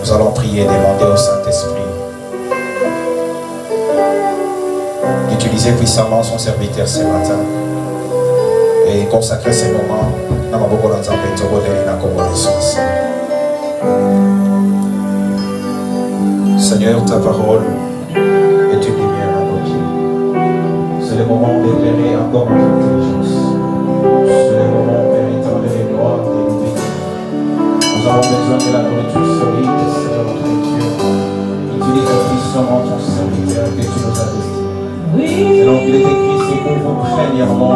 Nous allons prier et demander au Saint-Esprit d'utiliser puissamment son serviteur ce matin et consacrer ces moments dans ma beaucoup d'ensemble et de la connaissance. Seigneur, ta parole est une lumière à nos pieds. C'est le moment d'éclairer encore notre intelligence. C'est le moment méritant de gloire et de bénédiction. Nous avons besoin de la nourriture solide, Seigneur notre Dieu. Utilise puissamment ton serviteur que tu nous as destiné. C'est donc il est écrit, c'est pour vous premièrement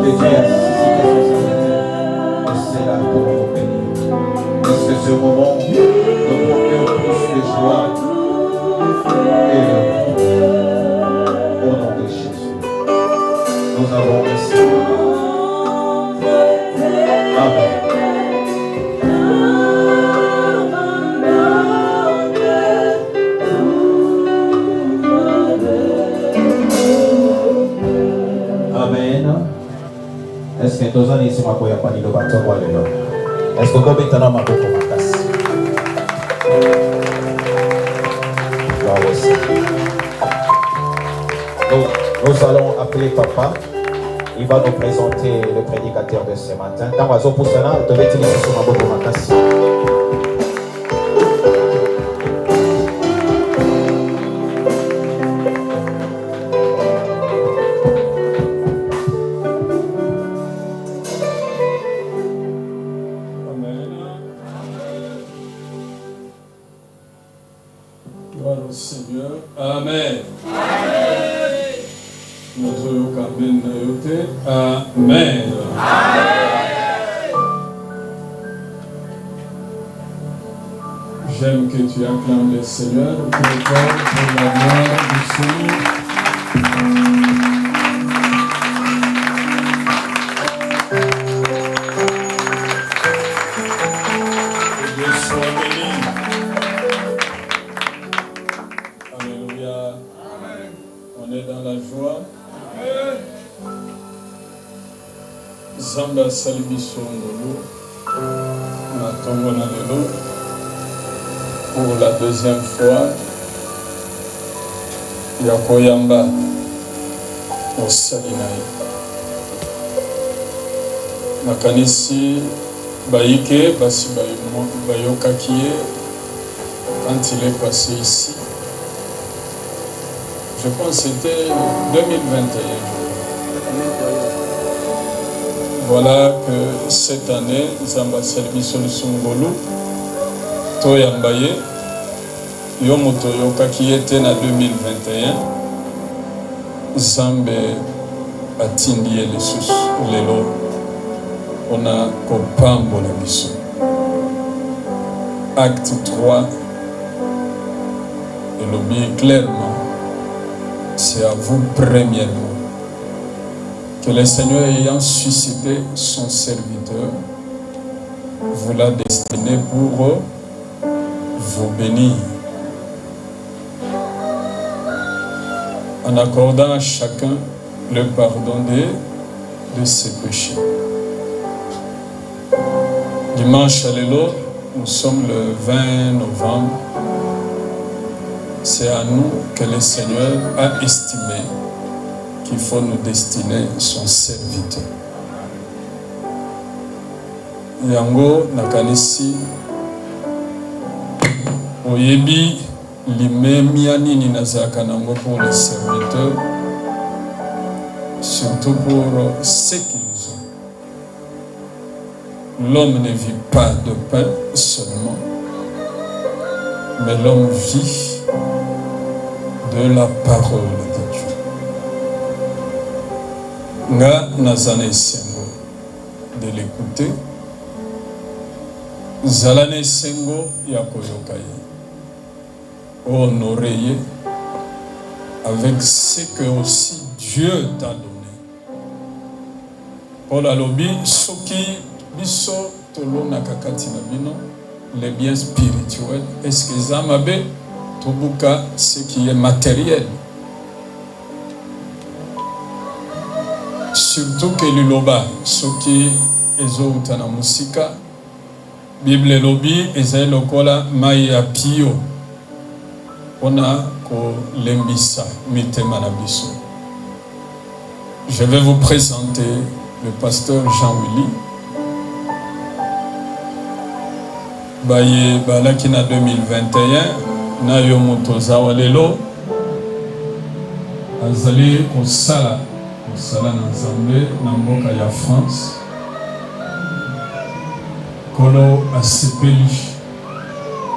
de Dieu ressusciter son serviteur. Et c'est là pour vous bénir. Est-ce que ce moment nous procure plus de joie et au nom de Jésus, nous avons reçu. Amen. Amen. Est-ce que tous les gens qui ont parlé de bâton ou de est-ce que vous avez un peu de matas? Nous allons appeler papa. Il va nous présenter le prédicateur de ce matin. Dans la zone pour cela, vous devez utiliser son maboko matas. Gloire au Seigneur. Amen. Notre Amen. Amen. J'aime que tu acclames le Seigneur pour la gloire du Seigneur. Que Dieu soit béni. Alléluia. On est dans la joie. Zamba Salibiso Ngolo, Matongo Nalelo, pour la deuxième fois, Yakoyamba au Salinaï. Makanisi Baïke, Basi Bayokakie, quand il est passé ici, je pense que c'était 2021. Voilà que cette année, Zamba Service Songolo, Toyambaye, Yomoto Yoka qui était en 2021, Zambe Atindie les sous, Lelo, on a Kopambo la mission. Acte 3, et l'objet clairement, c'est à vous premièrement. Que le Seigneur ayant suscité son serviteur vous l'a destiné pour vous bénir. En accordant à chacun le pardon de ses péchés. Dimanche à l'élo, nous sommes le 20 novembre. C'est à nous que le Seigneur a estimé qu'il faut nous destiner son serviteur. Yango nakanisi oyebi limemia nini nazaka nango pour les serviteurs, surtout pour ceux qui nous ont. L'homme ne vit pas de pain seulement, mais l'homme vit de la parole de Dieu. Nga nazane sengo de l'écouter, zalane sengo ya koyokaye, honorer avec ce que aussi Dieu t'a donné. Paul alobi soki biso tolona kakati na bino les biens spirituels, est-ce que zamabe tobuka ce qui est matériel? Surtout que liloba soki ezouta na musika Bible lobi ezali lokola mai ya pio pona kolembisa mitema na biso. Je vais vous présenter le pasteur Jean-Willy. Baye balaki na 2021 na yo moto zawa lelo azali kosala na Nzambe na mboka ya France. Kolo asepeli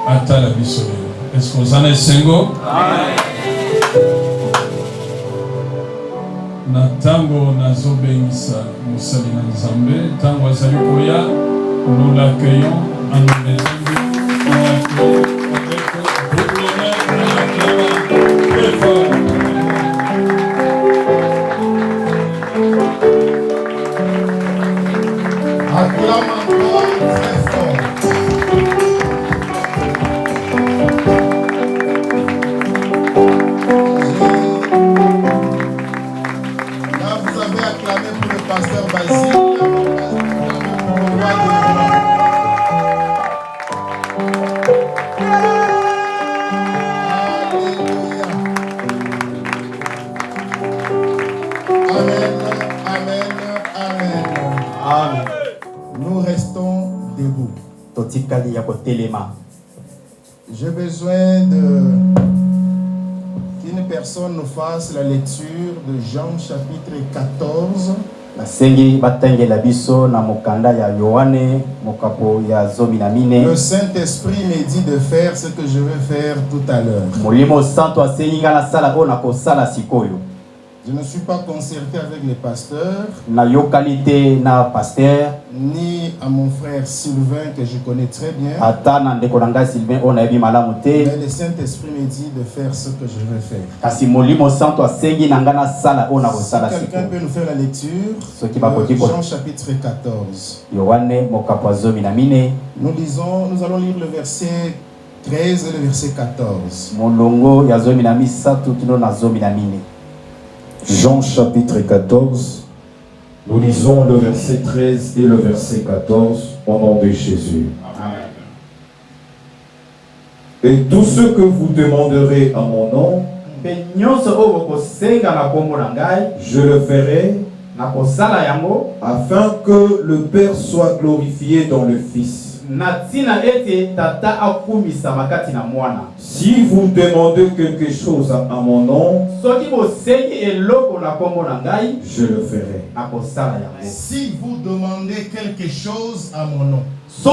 atala biso lelo. Est-ce que vous en êtes sengo? Amen. Na tango nazobengisa mosali na Nzambe, tango azali koya, nous l'accueillons en nos maisons. On l'accueille avec beaucoup d'honneur, on l'acclame très fort. Acclame encore très fort. Là, vous avez acclamé pour le pasteur Basile. Nous restons debout. J'ai besoin qu'une personne nous fasse la lecture de Jean chapitre 14. Le Saint-Esprit me dit de faire ce que je vais faire tout à l'heure. Je ne suis pas concerté avec les pasteurs, ni à mon frère Sylvain que je connais très bien. Mais le Saint-Esprit me dit de faire ce que je veux faire. Si quelqu'un peut nous faire la lecture de Jean chapitre 14. Nous allons lire le verset 13 et le verset 14. Jean chapitre 14, nous lisons le verset 13 et le verset 14 au nom de Jésus. Amen. Et tout ce que vous demanderez à mon nom, je le ferai afin que le Père soit glorifié dans le Fils. Si vous demandez quelque chose à mon nom, je le ferai. Si vous demandez quelque chose à mon nom, je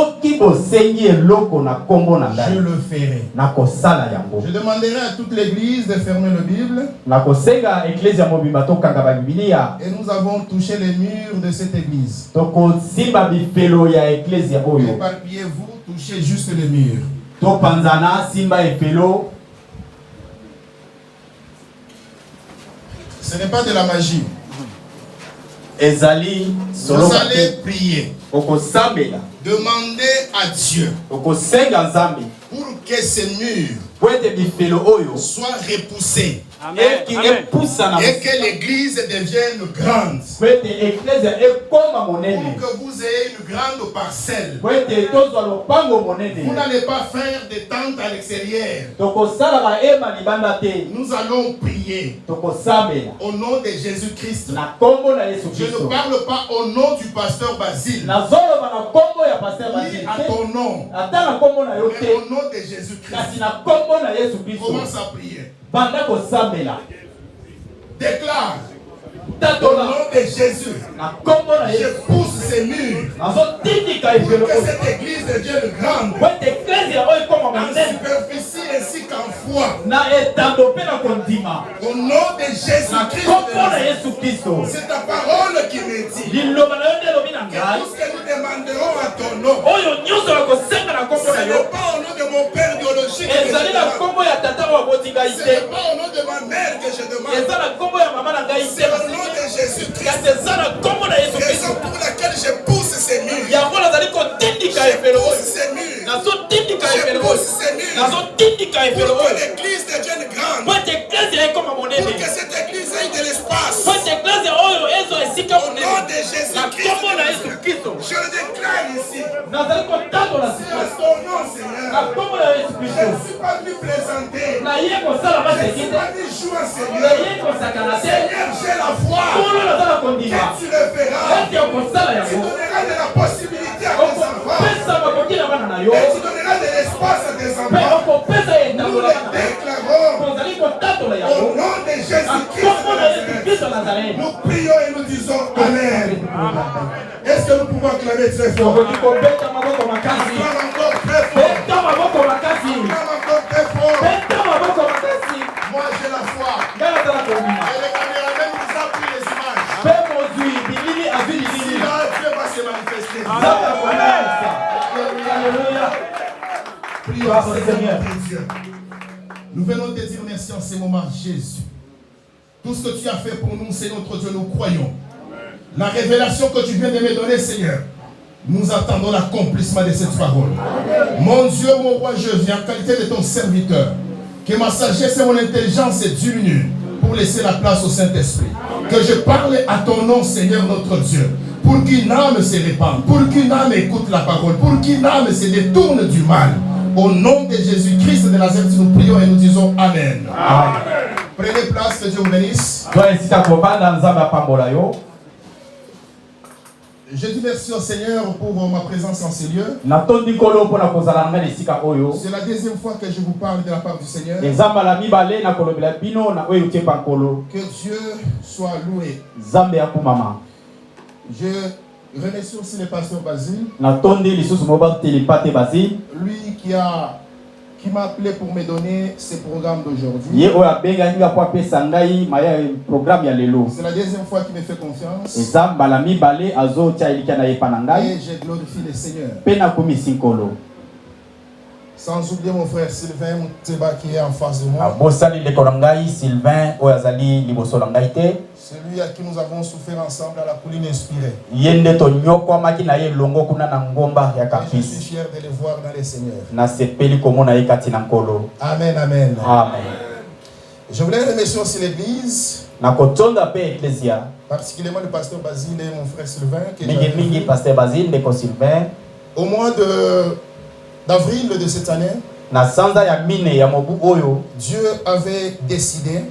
le ferai. Je demanderai à toute l'église de fermer la Bible. Et nous avons touché les murs de cette église. Éparpillez-vous, touchez juste les murs. Ce n'est pas de la magie. Vous allez prier. Demandez à Dieu pour que ces murs soient repoussés. Amen. Et que l'église devienne grande. Pour que vous ayez une grande parcelle. Vous n'allez pas faire des tentes à l'extérieur. Nous allons prier au nom de Jésus-Christ. Je ne parle pas au nom du pasteur Basile, ni à ton nom, mais au nom de Jésus-Christ. Commence à prier. Déclare au nom de Jésus, je pousse ces murs pour que cette église devienne grande en superficie ainsi qu'en foi. Au nom de Jésus-Christ, c'est ta parole qui me dit que tout ce que nous demanderons à ton nom, ce n'est pas au nom de mon père biologique, ce n'est pas au nom de ma mère que je demande, c'est au nom de Jésus-Christ, raison pour laquelle je pousse ces murs. Je pousse ces murs. Je pousse ces murs pour que l'église devienne grande, pour que cette église ait de l'espace. Au nom nom de Jésus-Christ, je le déclare ici. C'est ton nom, Seigneur. Je ne suis pas venu plaisanter. Je ne suis pas venu jouer, Seigneur. Seigneur, j'ai la foi. Que tu le feras. Tu donneras de la possibilité à tes enfants. Et tu donneras de l'espace à tes enfants. Nous le déclarons au nom de Jésus-Christ de Nazareth. Nous prions et nous disons Amen. Est-ce que nous pouvons acclamer très fort? Encore très fort. Encore très fort. Moi j'ai la foi. Et les caméramans nous ont pris les images. Ici, là, Dieu va se manifester. Alléluia. Prions, Seigneur Dieu. Nous venons te dire merci en ces moments, Jésus. Tout ce que tu as fait pour nous, c'est notre Dieu, nous croyons. La révélation que tu viens de me donner, Seigneur, nous attendons l'accomplissement de cette parole. Mon Dieu, mon roi, je viens en qualité de ton serviteur. Que ma sagesse et mon intelligence diminuent pour laisser la place au Saint-Esprit. Que je parle à ton nom, Seigneur notre Dieu, pour qu'une âme se répande, pour qu'une âme écoute la parole, pour qu'une âme se détourne du mal. Au nom de Jésus-Christ de Nazareth, nous prions et nous disons Amen. Amen. Prenez place, que Dieu vous bénisse. Je dis merci au Seigneur pour ma présence en ces lieux. C'est la deuxième fois que je vous parle de la part du Seigneur. Que Dieu soit loué. Je remercie aussi le pasteur Basile. Lui qui m'a appelé pour me donner ce programme d'aujourd'hui. C'est la deuxième fois qu'il me fait confiance. Et je glorifie le Seigneur. Sans oublier mon frère Sylvain Mouteba qui est en face de moi. Celui à qui nous avons souffert ensemble à la colline inspirée. Et je suis fier de les voir dans les Seigneurs. Amen, amen. Je voulais remercier aussi l'église, particulièrement le pasteur Basile et mon frère Sylvain. Au mois d'avril de cette année, Dieu avait décidé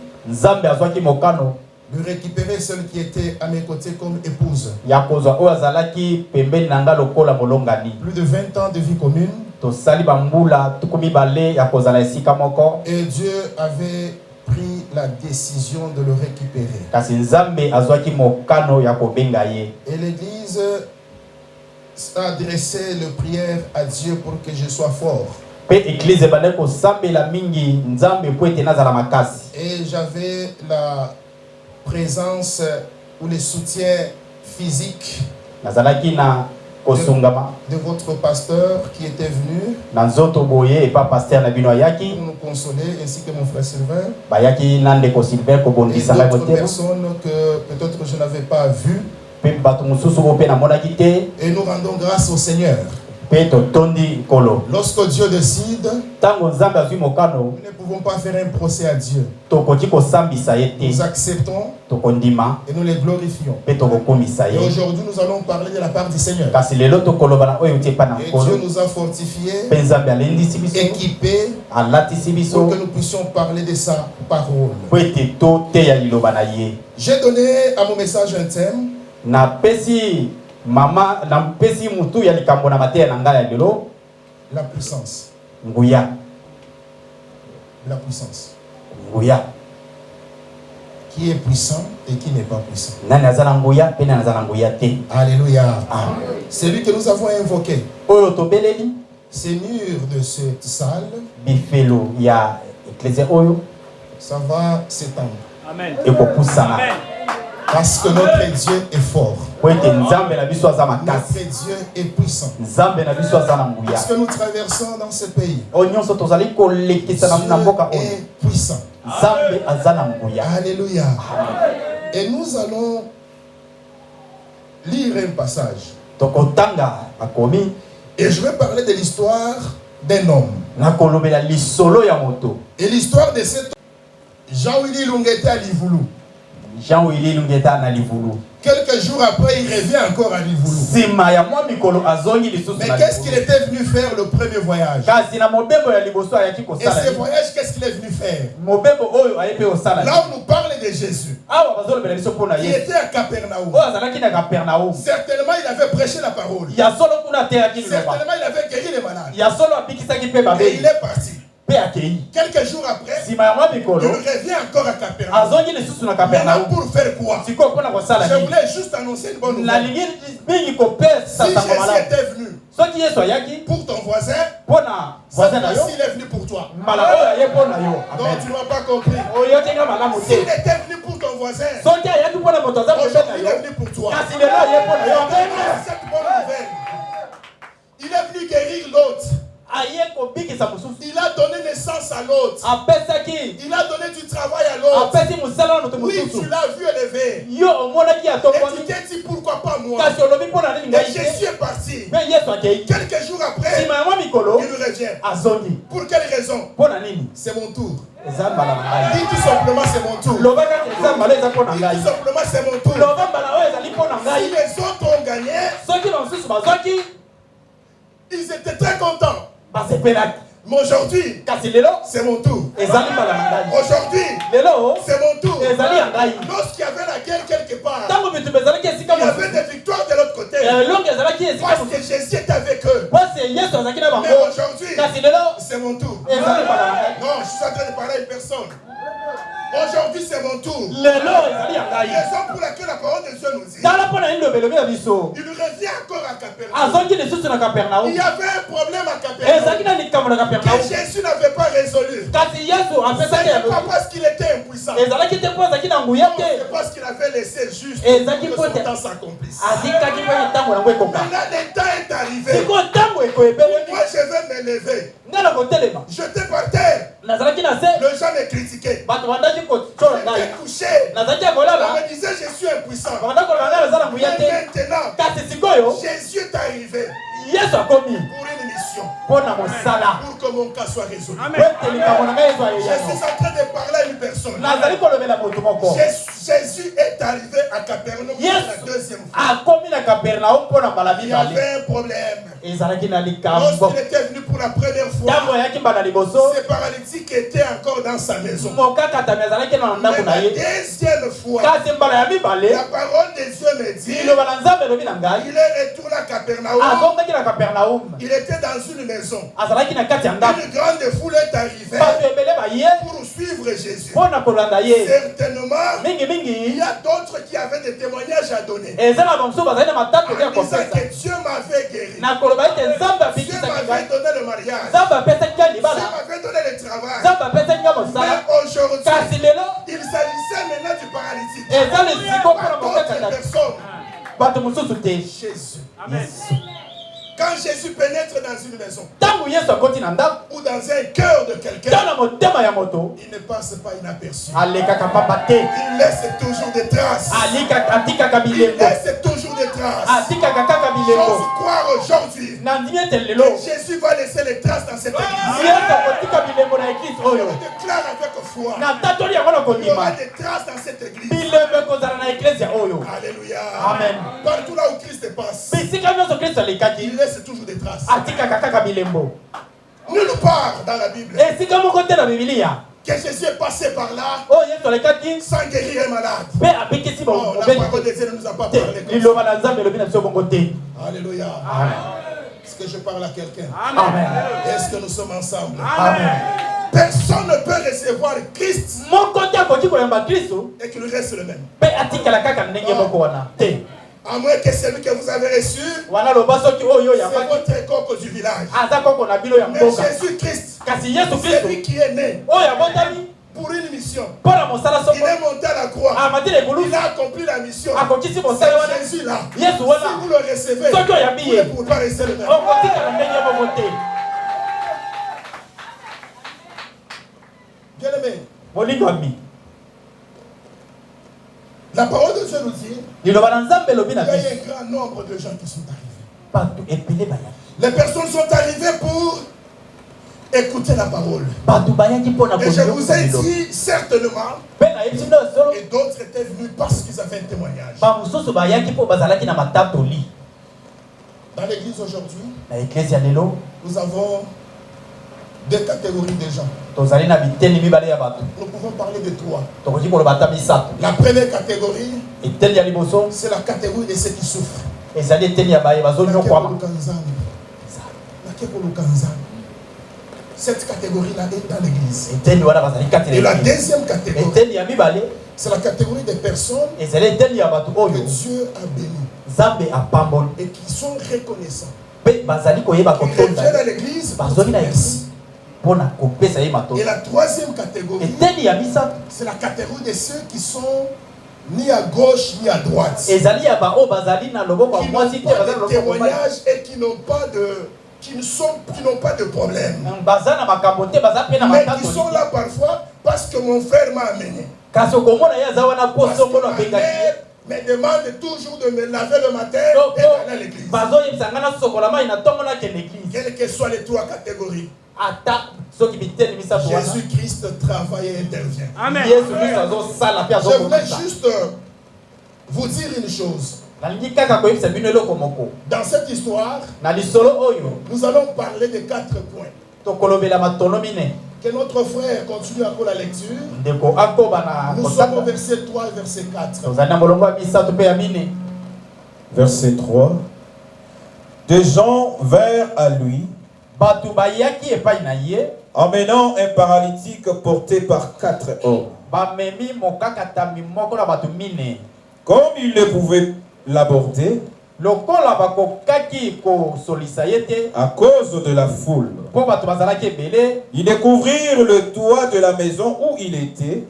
de récupérer celle qui était à mes côtés comme épouse. Plus de 20 ans de vie commune. Et Dieu avait pris la décision de le récupérer. Et l'église a adressé le prière à Dieu pour que je sois fort. Et j'avais la présence ou le soutien physique de votre pasteur qui était venu pour nous consoler, ainsi que mon frère Sylvain et d'autres personnes que peut-être je n'avais pas vues. Et nous rendons grâce au Seigneur. Lorsque Dieu décide, nous ne pouvons pas faire un procès à Dieu. Nous acceptons et nous les glorifions. Et aujourd'hui, nous allons parler de la part du Seigneur. Et Dieu nous a fortifiés, équipés, pour que nous puissions parler de sa parole. J'ai donné à mon message un thème. La puissance. La puissance. Qui est puissant et qui n'est pas puissant. Alléluia. C'est lui que nous avons invoqué. Ces murs de cette salle, ça va s'étendre. Amen. Parce que notre Dieu est fort. Notre Dieu est puissant. Parce que nous traversons dans ce pays, Dieu est puissant. Alléluia. Et nous allons lire un passage. Et je vais parler de l'histoire d'un homme. Et l'histoire de cet homme, Jean-Willy Lungete à Livoulou. Jean-Willy Lungeta na livulu. Quelques jours après, il revient encore à Livulu. Sima ya mwa mikolo azongi lisusu Mais na qu'est-ce livulu. qu'il était venu faire le premier voyage? Kasi na mobembo ya liboso ayaki Et kosala. ce voyage, qu'est-ce qu'il est venu faire? Mobembo oyo ayepe osala. Là, on nous parle de Jésus. Awa bazolobela biso mpona Il Yesu. était à Capernaum. Oyo azalaki na Capernaum. Certainement, il avait prêché la parole. Ya solo kuna ateyaki liloba. Certainement, il avait guéri les malades. Ya solo abikisaki mpe Et babeli. il est parti. Mpe akei. Quelques jours après, Sima ya mwa il mikolo revient encore à Capernaum. azongi lisusu na Maintenant, Capernaum. pour faire quoi? Sikoyo mpona kosala Je nini? voulais juste annoncer une bonne nouvelle. Nalingi mingi kopesa Si sango Jésus malamu. était venu Soki Yesu ayaki pour ton voisin, mpona cette voisin na yo, fois-ci, il est venu pour toi. mbala oyo aye mpona yo. Donc, Amen. tu n'as pas compris. Oyoki nga malamu S'il te. était venu pour ton voisin, Soki ayaki mpona moto aza pembeni aujourd'hui, il na est yo, venu pour toi. kasi lelo aye mpona yo. Amen. Cette bonne nouvelle. Il est venu guérir l'autre. Aye kobikisa mosusu. Il a donné naissance à l'autre. Apesaki. Il a donné du travail à l'autre. Apesi mosala na moto Oui, mosusu. tu l'as vu élevé. Yo omonaki Et atombwami. tu t'es dit pourquoi pas moi. Kasi olobi mpona nini Mais ngai te. Jésus est parti. Mpe Yesu akei. Quelques jours après, Sima ya mwa mikolo il revient. azongi. Pour quelle raison? Mpona nini? C'est mon tour. Eza mbala na ngai. Dis tout simplement c'est mon tour. Loba kaka eza mbala eza mpona Dis ngai. tout simplement c'est mon tour. Loba mbala oyo ezali mpona Si ngai. les autres ont gagné, Soki bamosusu bazwaki ils étaient très contents. basepelaki. Mais aujourd'hui, Kasi lelo c'est mon tour. ezali mbala na ngai. Aujourd'hui, Lelo c'est mon tour. ezali ya ngai. Lorsqu'il y avait la guerre quelque part, Ntango bitumba ezalaki esika il y avait mosusu. des victoires de l'autre côté. Elongo ezalaki esika Parce mosusu. que Jésus était avec eux. Pasi Yesu azalaki na Mais bango. aujourd'hui, Kasi lelo c'est mon tour. ezali mbala na ngai. Non, je suis en train de parler à une personne. Aujourd'hui, c'est mon tour. Lelo ezali ya ngai. Raison pour laquelle la parole de Dieu nous dit, Tala mpona nini lobelobi na biso. il revient encore à Capernaum. Azongi lisusu na Capernaum. Il y avait un problème à Capernaum Ezalaki na likambo na Capernaum. que Jésus n'avait pas résolu. Kasi Yesu Ce apesaki n'est pas yango. parce qu'il était impuissant. Ezalaki te mpo azalaki na nguya Non, te. c'est parce qu'il avait laissé juste Ezalaki que mpo son te temps s'accomplisse. atikaki mpe ntango yango ekoka. Maintenant, le temps est arrivé. Sikoyo ntango ekoebeleli. Moi, je vais m'élever. Nga na kotelema. Jeté par terre. Nazalaki na se. Les gens me critiquaient. Bato bandaki kocola ngai. J'étais couché. Nazalaki On akolala. me disait, je suis impuissant. Banda koloba ngai naza na nguya Mais te. maintenant, Kasi sikoyo Jésus est arrivé Yesu akomi pour une mission. mpona mosala. Pour que mon cas soit résolu. Po ete likambo na ngai ezwa Je eyano. suis en train de parler à une personne. Nazali kolobela moto moko. Jésus est arrivé à Capernaum pour Yesu la deuxième fois. akomi na Capernaum mpona mbala Il y mibale. avait un problème. Ezalaki na likambo. Lorsqu'il était venu pour la première Ntango fois, ayaki mbala liboso. ce paralytique était encore dans sa maison. Mokakatami azalaki na Mais ndako na la ye. deuxième fois, Kasi mbala ya mibale. la parole de Dieu me dit, liloba na nzambe elobi na ngai. il est retourné à Capernaum. Azongaki na Capernaum. Il était dans une maison. Azalaki na kati ya ndako. Une grande foule est arrivée Bato ebele baye pour suivre Jésus. mpona kolanda ye. Certainement, Mingi il mingi. y a d'autres qui avaient des témoignages à donner. Eza na bamosusu bazali na matatu ya En disant kopesa. que Dieu m'avait guéri. Na koloba ete nzambe Dieu abikisaki m'avait ngai. donné le mariage. Nzambe apesaki ngai Dieu libala. m'avait donné le travail. Nzambe apesaki ngai mosala. Mais aujourd'hui, Kasi lelo il s'agissait maintenant du paralytique. eza lesiko mpona Pas d'autres mokakatami. personnes. Bato mosusu te. Jésus. Yesu. Quand Jésus pénètre dans une maison Ntango Yesu akoti na ndako. ou dans un cœur de quelqu'un, Tala na motema ya moto. il ne passe pas inaperçu. Alekaka pamba te. Il laisse toujours des traces. Atikaka Il bilembo. laisse toujours des traces. Atikaka kaka J'ose bilembo. croire aujourd'hui Na ndimi ete lelo. que Jésus va laisser les traces dans cette église. Yesu akotika bilembo na eglise Je oyo. déclare avec foi. Na tatoli yango na Il y aura kondima. des traces dans cette église. Bilembo ekozala na eklezia oyo. Alléluia. Amen. Partout là où Christ passe, Bisika nyonso Kristo il alekaki. laisse toujours des traces. Atikaka kaka bilembo. Nulle part dans la Bible Esika moko te na Biblia. que Jésus est passé par là Oyo Yesu alekaki. sans guérir un malade. Mpe abikisi Non, la mobeli parole de Dieu ne nous a pas te. parlé comme ça. Liloba na nzambe elobi na biso bongo te. Alléluia. Amen. Est-ce que je parle à quelqu'un? Amen. Est-ce que nous sommes ensemble? Amen. Personne ne peut recevoir Christ Moko te akoki koyamba Kristo. et qu'il reste le même. Mpe atikala kaka ndenge moko wana te. À moins que celui que vous avez reçu, Wana loba soki oyo c'est yambaki. votre coq du village. Aza koko na bilo ya Mais mboka. Jésus-Christ, Kasi Yesu c'est Kristo lui qui est né oyo abotami pour une mission. mpona mosala Il soko est monté à la croix. amati na ekulu Il a accompli la mission. akokisi mosala wana C'est Jésus là. Yesu Si wana vous le recevez, soki oyambi vous ne ye pouvez pas rester le même. okotikala ndenge moko te. Bien-aimé, molingwami la parole de Dieu nous dit liloba na nzambe elobi qu'il y na a biso un grand nombre de gens qui sont arrivés. bato ebele bayaki. Les personnes sont arrivées pour écouter la parole. bato bayaki mpona Et je vous ai koyoka dit certainement, mpe nayebisi bino solo et d'autres étaient venus parce qu'ils avaient un témoignage. bamosusu bayaki mpo bazalaki na matatoli Dans l'église aujourd'hui, na eklesi ya lelo nous avons deux catégories de gens. tozali na biteni mibale ya bato Nous pouvons parler de trois. tokoki koloba ata misato La première catégorie, eteni ya liboso c'est la catégorie de ceux qui souffrent. ezali eteni ya baye bazonyokwama Cette catégorie-là est dans l'église. eteni wana bazali kati na Et la eglise. deuxième catégorie, eteni ya mibale c'est la catégorie des personnes ezali eteni ya bato que oyo Dieu a bénies nzambe apamboli et qui sont reconnaissants. mpe bazali koyeba Ils reviennent kotonda à l'église pour bazongi dire na merci. eglise mpona kopesa ye Et matondo la troisième catégorie, eteni ya misato c'est la catégorie de ceux qui sont ni à gauche ni à droite. ezali ya baoyo bazali na loboko ya Qui mwasi n'ont te pas bazali na de loboko ya mobali témoignage et qui n'ont pas de problème. baza na makambo te baza mpe na Mais qui matatoli sont là parfois parce que mon frère m'a amené. kasi okomona ye aza wana mpo Parce que songolo ma abengaki mère me demande toujours de me laver le matin et d'aller à l'église. bazoyebisa ngai nasokola mai na ntongo nakende église Quelles que soient les trois catégories, ata soki biteni misato wana Jésus-Christ travaille et intervient. yesu kristo azosala mpe Je voulais azokokisa juste vous dire une chose. nalingi kaka koyebisa bino eloko moko Dans cette histoire, na lisolo oyo nous allons parler de 4 points. tokolobela matono mine Que notre frère continue encore la lecture. ndeko akoba na Nous sommes au kotanga verset 3 et verset 4. tozali na molongo ya misato mpe ya mine Verset 3. Des gens vinrent à lui, bato bayaki epai na ye emmenant un paralytique porté par 4 hommes. bamemi mokakatami moko na bato mine Comme ils ne pouvaient l'aborder lokola bakokaki kosolisa ye te à cause de la foule, mpo bato bazalaki ebele ils découvrirent le toit de la maison où il était.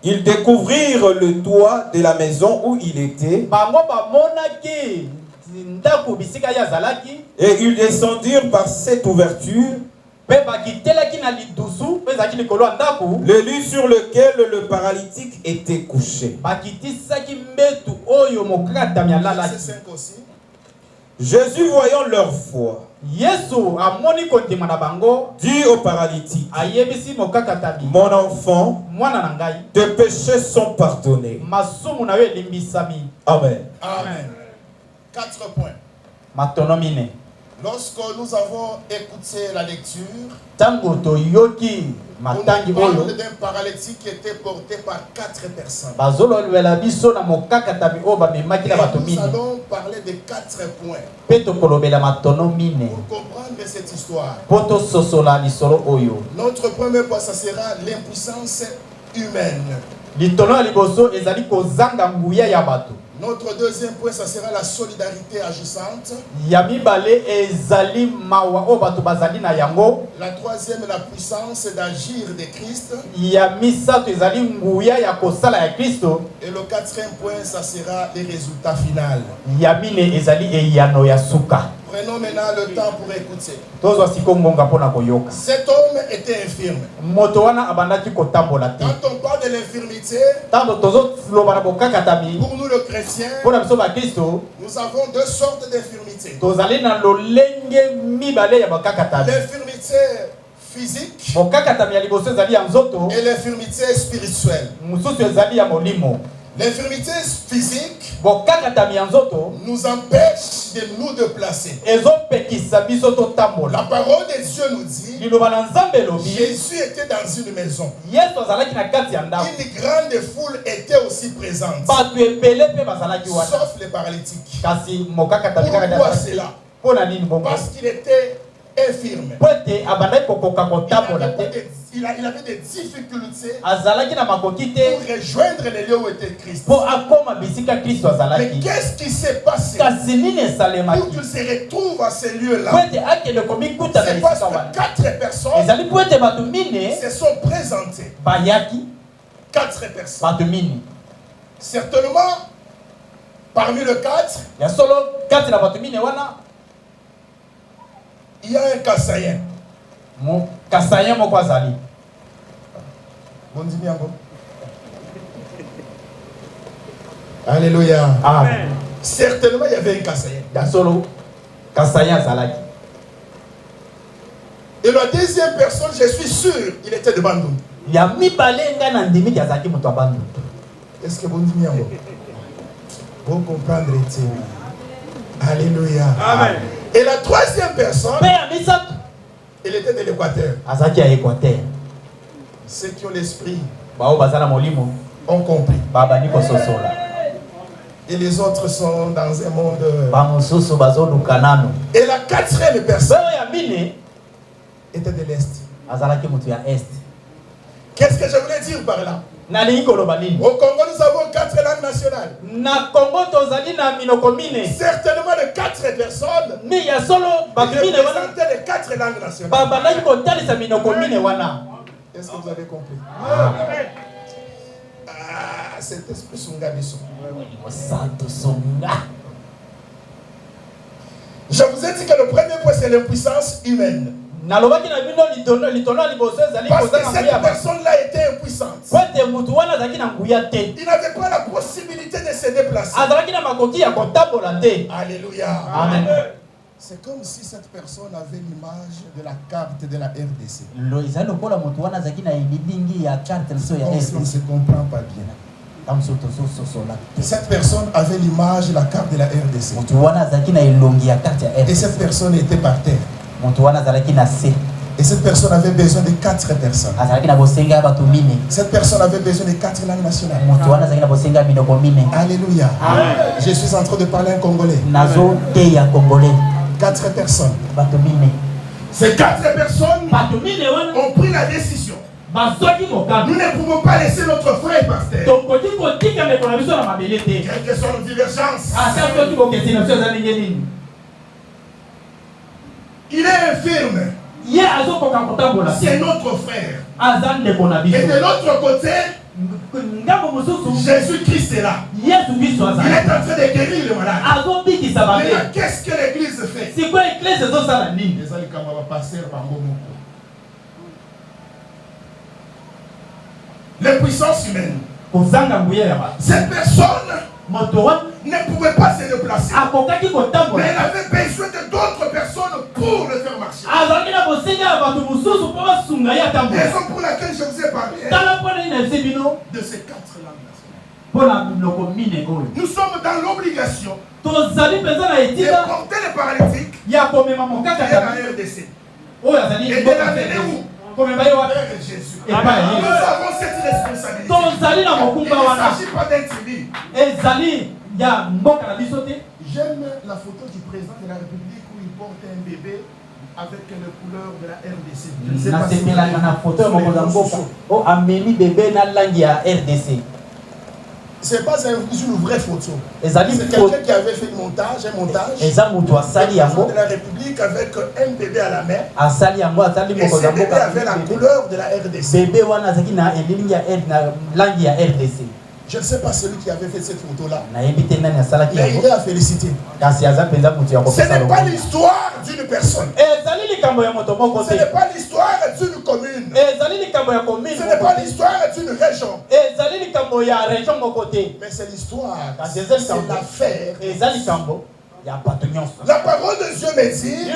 Ils découvrirent le toit de la maison où il était bango bamonaki ndako bisika ye azalaki et ils descendirent par cette ouverture mpe bakitelaki na lidusu mpe ezalaki likolo ya ndako le lit sur lequel le paralytique était couché. bakitisaki mbetu oyo mokakatami alalaki Verset 5 aussi. Jésus, voyant leur foi, yesu amoni kondima na bango dit au paralytique: ayebisi mokakatami Mon enfant, mwana na ngai tes péchés sont pardonnés. masumu na yo elimbisami Amen. Amen. 4 points. matono mine Lorsque nous avons écouté la lecture, ntango toyoki on matangi parle oyo d'un paralytique qui était porté par 4 personnes. bazolobela biso na mokakatami oyo bamemaki Et na bato nous mine allons parler de 4 points mpe tokolobela matono mine pour comprendre cette histoire. mpo tososola lisolo oyo Notre premier point, ça sera l'impuissance humaine. litolo ya liboso ezali kozanga nguya ya bato Notre deuxième point, ça sera la solidarité agissante. ya mibale ezali mawa oyo bato bazali na yango La troisième, la puissance d'agir de Christ. ya misato ezali nguya ya kosala ya kristo Et le quatrième point, ça sera les résultats finaux. ya mine ezali eyano ya suka Prenons maintenant le temps pour écouter. tozwa siko ngonga mpona koyoka Cet homme était infirme. moto wana abandaki kotambola te Quand on parle de l'infirmité, ntango tozoloba na bokakatami pour nous le chrétien, mpona biso bakristo nous avons deux sortes d'infirmités. tozali na lolenge mibale ya bokakatami L'infirmité physique bokakatami ya liboso ezali ya nzoto et l'infirmité spirituelle. mosusu ezali ya molimo L'infirmité physique bokakatami ya nzoto nous empêche de nous déplacer. ezopekisa biso La totambola parole de Dieu nous dit, liloba na nzambe elobi Jésus était dans une maison. yesu azalaki na kati ya ndako Une grande foule était aussi présente, bato ebele mpe bazalaki wana sauf les paralytiques. kasi mokakatami kaka nde Pourquoi azalaki. cela? mpo na nini bongo Parce qu'il était infirme. mpo ete abandaki kokoka kotambola te Il avait des difficultés azalaki na makoki pour te rejoindre les lieux où était Christ. mpo akóma bisika kristo Mais azalaki qu'est-ce qui s'est passé kasi nini pour esalemaki qu'il se retrouve à ces lieux-là? mpo ete akende komikuta na C'est parce esika que wana 4 personnes ezali mpo ete bato mine se sont présentées. bayaki 4 personnes. bato mine Certainement, parmi les 4, ya solo kati na bato mine wana il y a un Kassaïen. kasayen moko azali Alléluia. amen Certainement, il y avait un Kassaïen. ya solo kasayen azalaki Et la deuxième personne, je suis sûr, il était devant nous. Est-ce que vous dites vous comprendre? Alléluia. Amen. Et la troisième personne, il était de l'Équateur. Ceux qui ont l'esprit ont compris. Et les autres sont dans un monde. Et la quatrième personne était de l'Est. Qu'est-ce que je voulais dire par là? Au Congo, nous avons 4 langues nationales. Certainement les 4 personnes représentaient les 4 langues nationales. Est-ce que vous avez compris? Ah, cet esprit Sungabiso. Je vous ai dit que le premier point, c'est l'impuissance humaine. Parce que cette personne-là était impuissante. Il n'avait pas la possibilité de se déplacer. Alléluia. Amen. C'est comme si cette personne avait l'image de la carte de la RDC. On ne se comprend pas bien. Cette personne avait l'image de la carte de la RDC. Et cette personne était par terre. Et cette personne avait besoin de 4 personnes. Cette personne avait besoin de 4 langues nationales. Alléluia. Amen. Je suis en train de parler en congolais. 4 personnes. Ces 4 personnes ont pris la décision. Nous ne pouvons pas laisser notre frère par terre. Quelles que soient nos divergences. Il est infirme. C'est notre frère. Et de l'autre côté, Jésus-Christ est là. Il est en train de guérir le malade. Mais qu'est-ce que l'église fait? L'impuissance humaine. Cette personne ne pouvait pas se déplacer. Mais elle avait besoin de d'autres personnes pour le faire marcher. Raison pour laquelle je vous ai parlé de ces 4 langues. Nous sommes dans l'obligation de porter les paralytiques et la RDC. Et de l'amener où? Vers Jésus. Nous avons cette responsabilité. Il ne s'agit pas d'être timide. J'aime la photo du président de la République où il porte un bébé avec les couleurs de la RDC. Je ne sais pas si c'est pas une vraie photo. C'est quelqu'un qui avait fait un montage de la République avec un bébé à la main. Et ce bébé avait la couleur de la RDC. Je ne sais pas celui qui avait fait cette photo-là. Mais il est à féliciter. Ce n'est pas l'histoire d'une personne. Ce n'est pas l'histoire d'une commune. Ce n'est pas l'histoire d'une région. Mais c'est l'histoire. C'est l'affaire. La parole de Dieu me dit,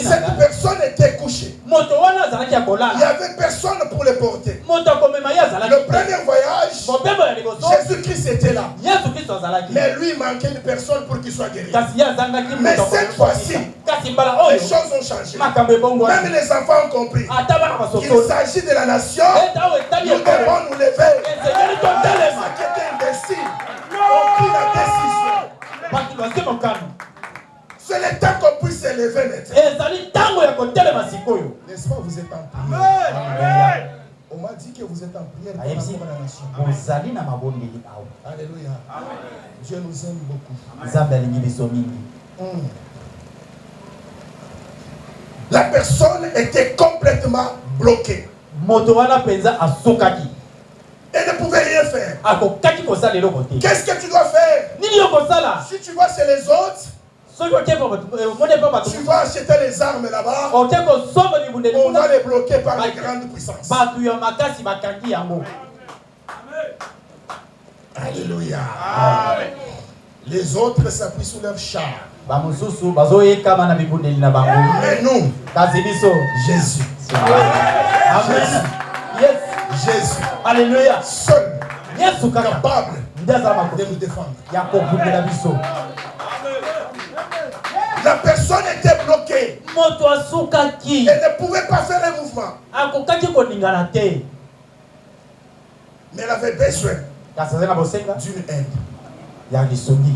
cette personne était couchée. Il n'y avait personne pour le porter. Le premier voyage, Jésus-Christ était là. Mais lui, il manquait une personne pour qu'il soit guéri. Mais cette fois-ci, les choses ont changé. Même les enfants ont compris qu'il s'agit de la nation. Nous devons nous lever. Les gens qui étaient imbéciles ont pris la décision. C'est le temps qu'on puisse se lever maintenant. N'est-ce pas, vous êtes en prière? On m'a dit que vous êtes en prière pour la nation. Alléluia. Dieu nous aime beaucoup. La personne était complètement bloquée. Elle ne pouvait rien faire. Qu'est-ce que tu dois faire? Si tu vas chez les autres, tu vas acheter les armes là-bas. On va les bloquer par les grandes puissances. Alléluia. Amen. Les autres s'appuient sur leur char. Ba mususu bazoyeka mana bibundeli na bango. Mais nous, Kazi biso. Jésus. Amen. Yes. Jésus. Alléluia. Seul Yesu kaka. capable Ndazama de nous défendre. ya kokundela biso. La personne était bloquée. Moto asukaki. Elle ne pouvait pas faire un mouvement. Akokaki koningana te. Mais elle avait besoin Kasazena bosenga d'une aide. ya lisungi.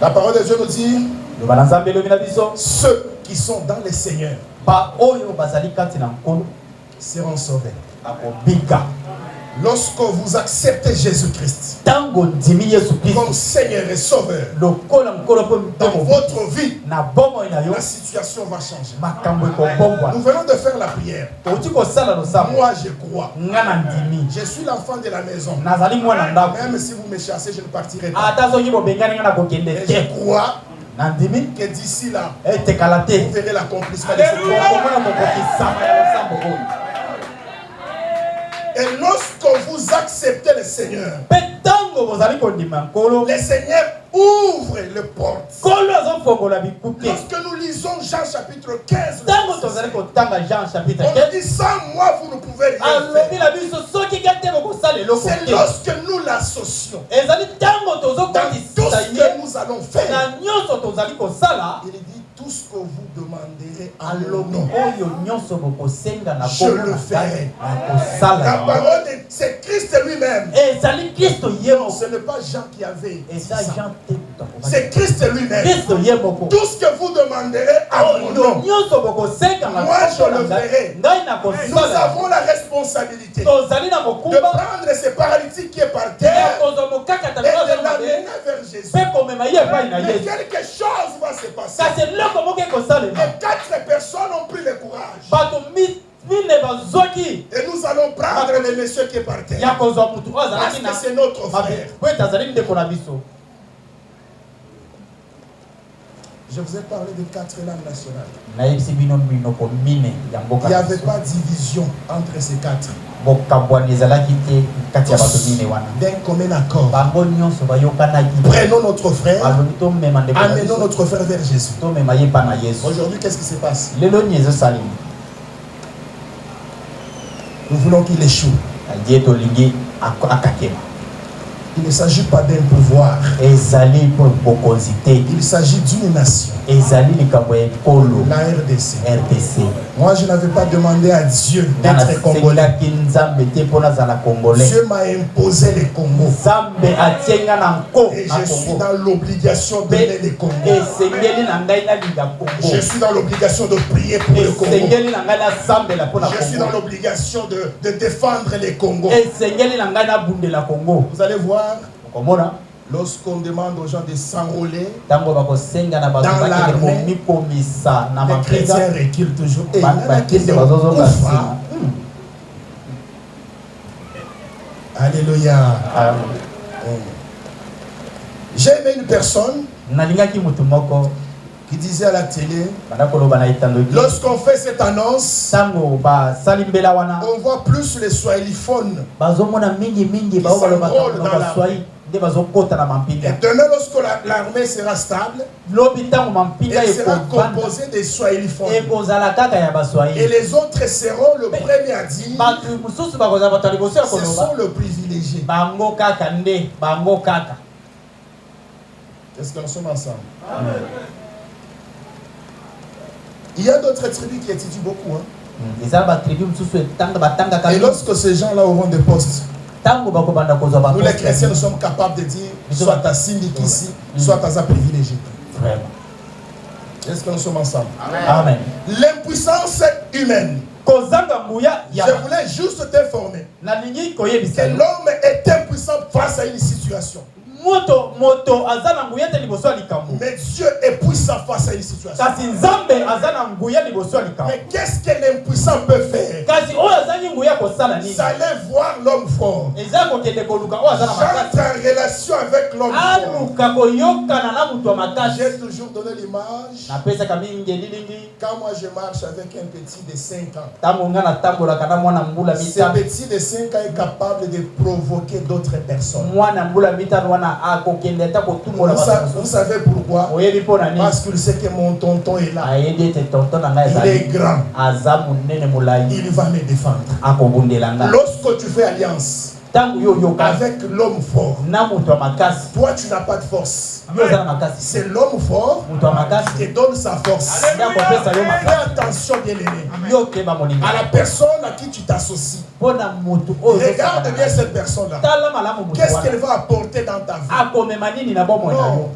La parole de Dieu nous dit, Le balanzambe lo mina biso. ceux qui sont dans le Seigneur Ba oyo bazali kati na nkolo seront sauvés. akobika. Lorsque vous acceptez Jésus-Christ Tango ndimi Yesu Kristo comme Seigneur et Sauveur lokola nkolo po dans mtomo votre vie, na bomo ina yo la situation va changer. makambo ekobongwa. Nous venons de faire la prière. Touti kosala losambo Moi, je crois. nga na ndimi Je suis l'enfant de la maison. nazali mwana ndako Même si vous me chassez, je ne partirai pas. ata soki bobengani nga na kokende Et te je crois na ndimi que d'ici là, etekala te vous verrez l'accomplissement de cette prière. okomona kokokisama ya losambo oyo. Et lorsque vous acceptez le Seigneur, mpe ntango bozali kondima nkolo le Seigneur ouvre les portes. nkolo azofongola bikuke. Lorsque nous lisons Jean chapitre 15, ntango tozali kotanga Jean chapitre on 15 dit sans moi vous ne pouvez rien alobi faire. na biso soki ka te bokosala eloko C'est te. lorsque nous l'associons ezali ntango dans tout tozokotisa ce ye que nous allons faire. na nyonso tozali kosala. Il dit tout ce que vous demanderez à mon alobi nom. oyo nyonso bokosenga na Je kombo le na ferai. ngai nakosala La yango. parole, c'est Christ lui-même. ezali kristo ye Non, moko. ce n'est pas Jean qui avait dit eza ça. jean te moto akobaki. C'est Christ lui-même. kristo ye moko. Tout ce que vous demanderez à mon oyo nom, nyonso bokosenga na Moi, je kombo le na ferai. ngai nous nakosala. avons la responsabilité de tozali na mokumba prendre ce paralytique qui est par ya terre kozwa mokakata et de na l'amener vers Jésus. mpe komema ye epai na Mais yesu. quelque chose va se passer. kasi eloko moko ekosalema. Et 4 personnes ont pris le courage. bato mine bazwaki Et nous allons prendre le monsieur qui est par ya terre. kozwa mutu oyo Parce azalaki que na c'est notre frère. po ete azali ndeko na biso. Je vous ai parlé de 4 langues nationales. nayebisi bino minoko mine ya Il mboka n'y na avait biso. pas de division entre ces 4. bokabwani ezalaki te kati ya bato mine wana. D'un commun accord. bango nyonso bayokanaki. Prenons notre frère, balobi tomema ndeko na amenons biso notre frère vers Jésus. tomema ye mpa na yesu. Aujourd'hui, qu'est-ce qui se passe? lelo nini ezosalema. Nous voulons qu'il échoue. ye tolingi akakema. Il ne s'agit pas d'un pouvoir. ezali mpo bokonzi te. Il s'agit d'une nation. ezali likambo ya ekolo La RDC. RDC. Moi, je n'avais pas demandé à Dieu d'être congolais. nasengelaki nzambe te mpo nazala congolais. Dieu m'a imposé le Congo. nzambe atienga na nko Et na je suis Congo. dans l'obligation Mpe d'aimer le Congo. esengeli na ngai nalinga Je Congo. suis dans l'obligation de prier pour le Congo. esengeli na ngai nasambela mpo na Je suis dans Congo. l'obligation de défendre le Congo. esengeli na ngai nabundela Congo. Vous allez voir, okomona lorsqu'on demande aux gens de s'enrôler, ntango bakosenga na bato Dans bakende l'armée, komikomisa na les mapinga chrétiens reculent toujours. Et bakende bazozoka nsima. Alléluia. J'ai aimé une personne nalingaki mutu moko qui disait à la télé, banda koloba na etandoki lorsqu'on fait cette annonce, ntango basali mbela wana on voit plus les swahiliphones. bazomona mingi bao balobaka s'enrôlent dans na la baswai nde bazokota na Et mampinga. demain, lorsque l'armée sera stable, lobi ntango mampinga elle sera ekovanda composée des swahiliphones. ekozala kaka ya Et baswai. les autres seront le premier à dire, bato mosusu bakozala bato ya liboso ya ce koloba sont le privilégié. bango kaka nde bango kaka. Est-ce que nous sommes ensemble? Il y a d'autres tribus qui étudient beaucoup. ezala batribu mosusu batangaka Et lorsque ces gens-là auront des postes, ntango bakobanda kozwa nous les baposte chrétiens, nous sommes capables de dire, soit à Sindiki ici, soit à privilégié. vraiment. Est-ce que nous sommes ensemble? Amen. L'impuissance humaine. kozanga nguya Je ya voulais juste t'informer nalingi que koyebisa yo. l'homme est impuissant face à une situation. moto aza na nguya te liboso ya likambo. Mais Dieu est puissant impuissant face à une situation. kasi nzambe aza na nguya liboso ya likambo. Mais qu'est-ce que l'impuissant peut faire? Kasi oyo azangi nguya kosala nini? Ça allait voir l'homme fort. eza kokende koluka oyo aza na J'entre makasi. en relation avec l'homme fort. aluka koyokana na mutu ya makasi. J'ai toujours donné l'image. napesaka mingi elilingi Quand moi je marche avec un petit de 5 ans, ntango nga natambolaka na mwana mbula ce mitano. petit de 5 ans est capable de provoquer d'autres personnes. mwana mbula mitano wana akokende ata kotumbola Vous savez pourquoi? oyebi mpo na nini? Parce qu'il sait que mon tonton est là. ayebi ete tonton na ngai Il est ezali grand. aza monene molai Il va me défendre. akobundela ngai. Lorsque tu fais alliance ntango yo oyoka avec l'homme fort, na mutu ya makasi, toi tu n'as pas de force. yo oza na makasi. C'est l'homme fort mutu ya qui makasi te donne sa force. nde akopesa yo Fais makasi. attention bien aimé yo keba moninga à la personne à qui tu t'associes. mpo na mutu oyo Regarde bien cette personne-là. tala malamu mutu Qu'est-ce qu'elle wana va apporter dans ta vie? akomema nini na bomoi na yo. Non.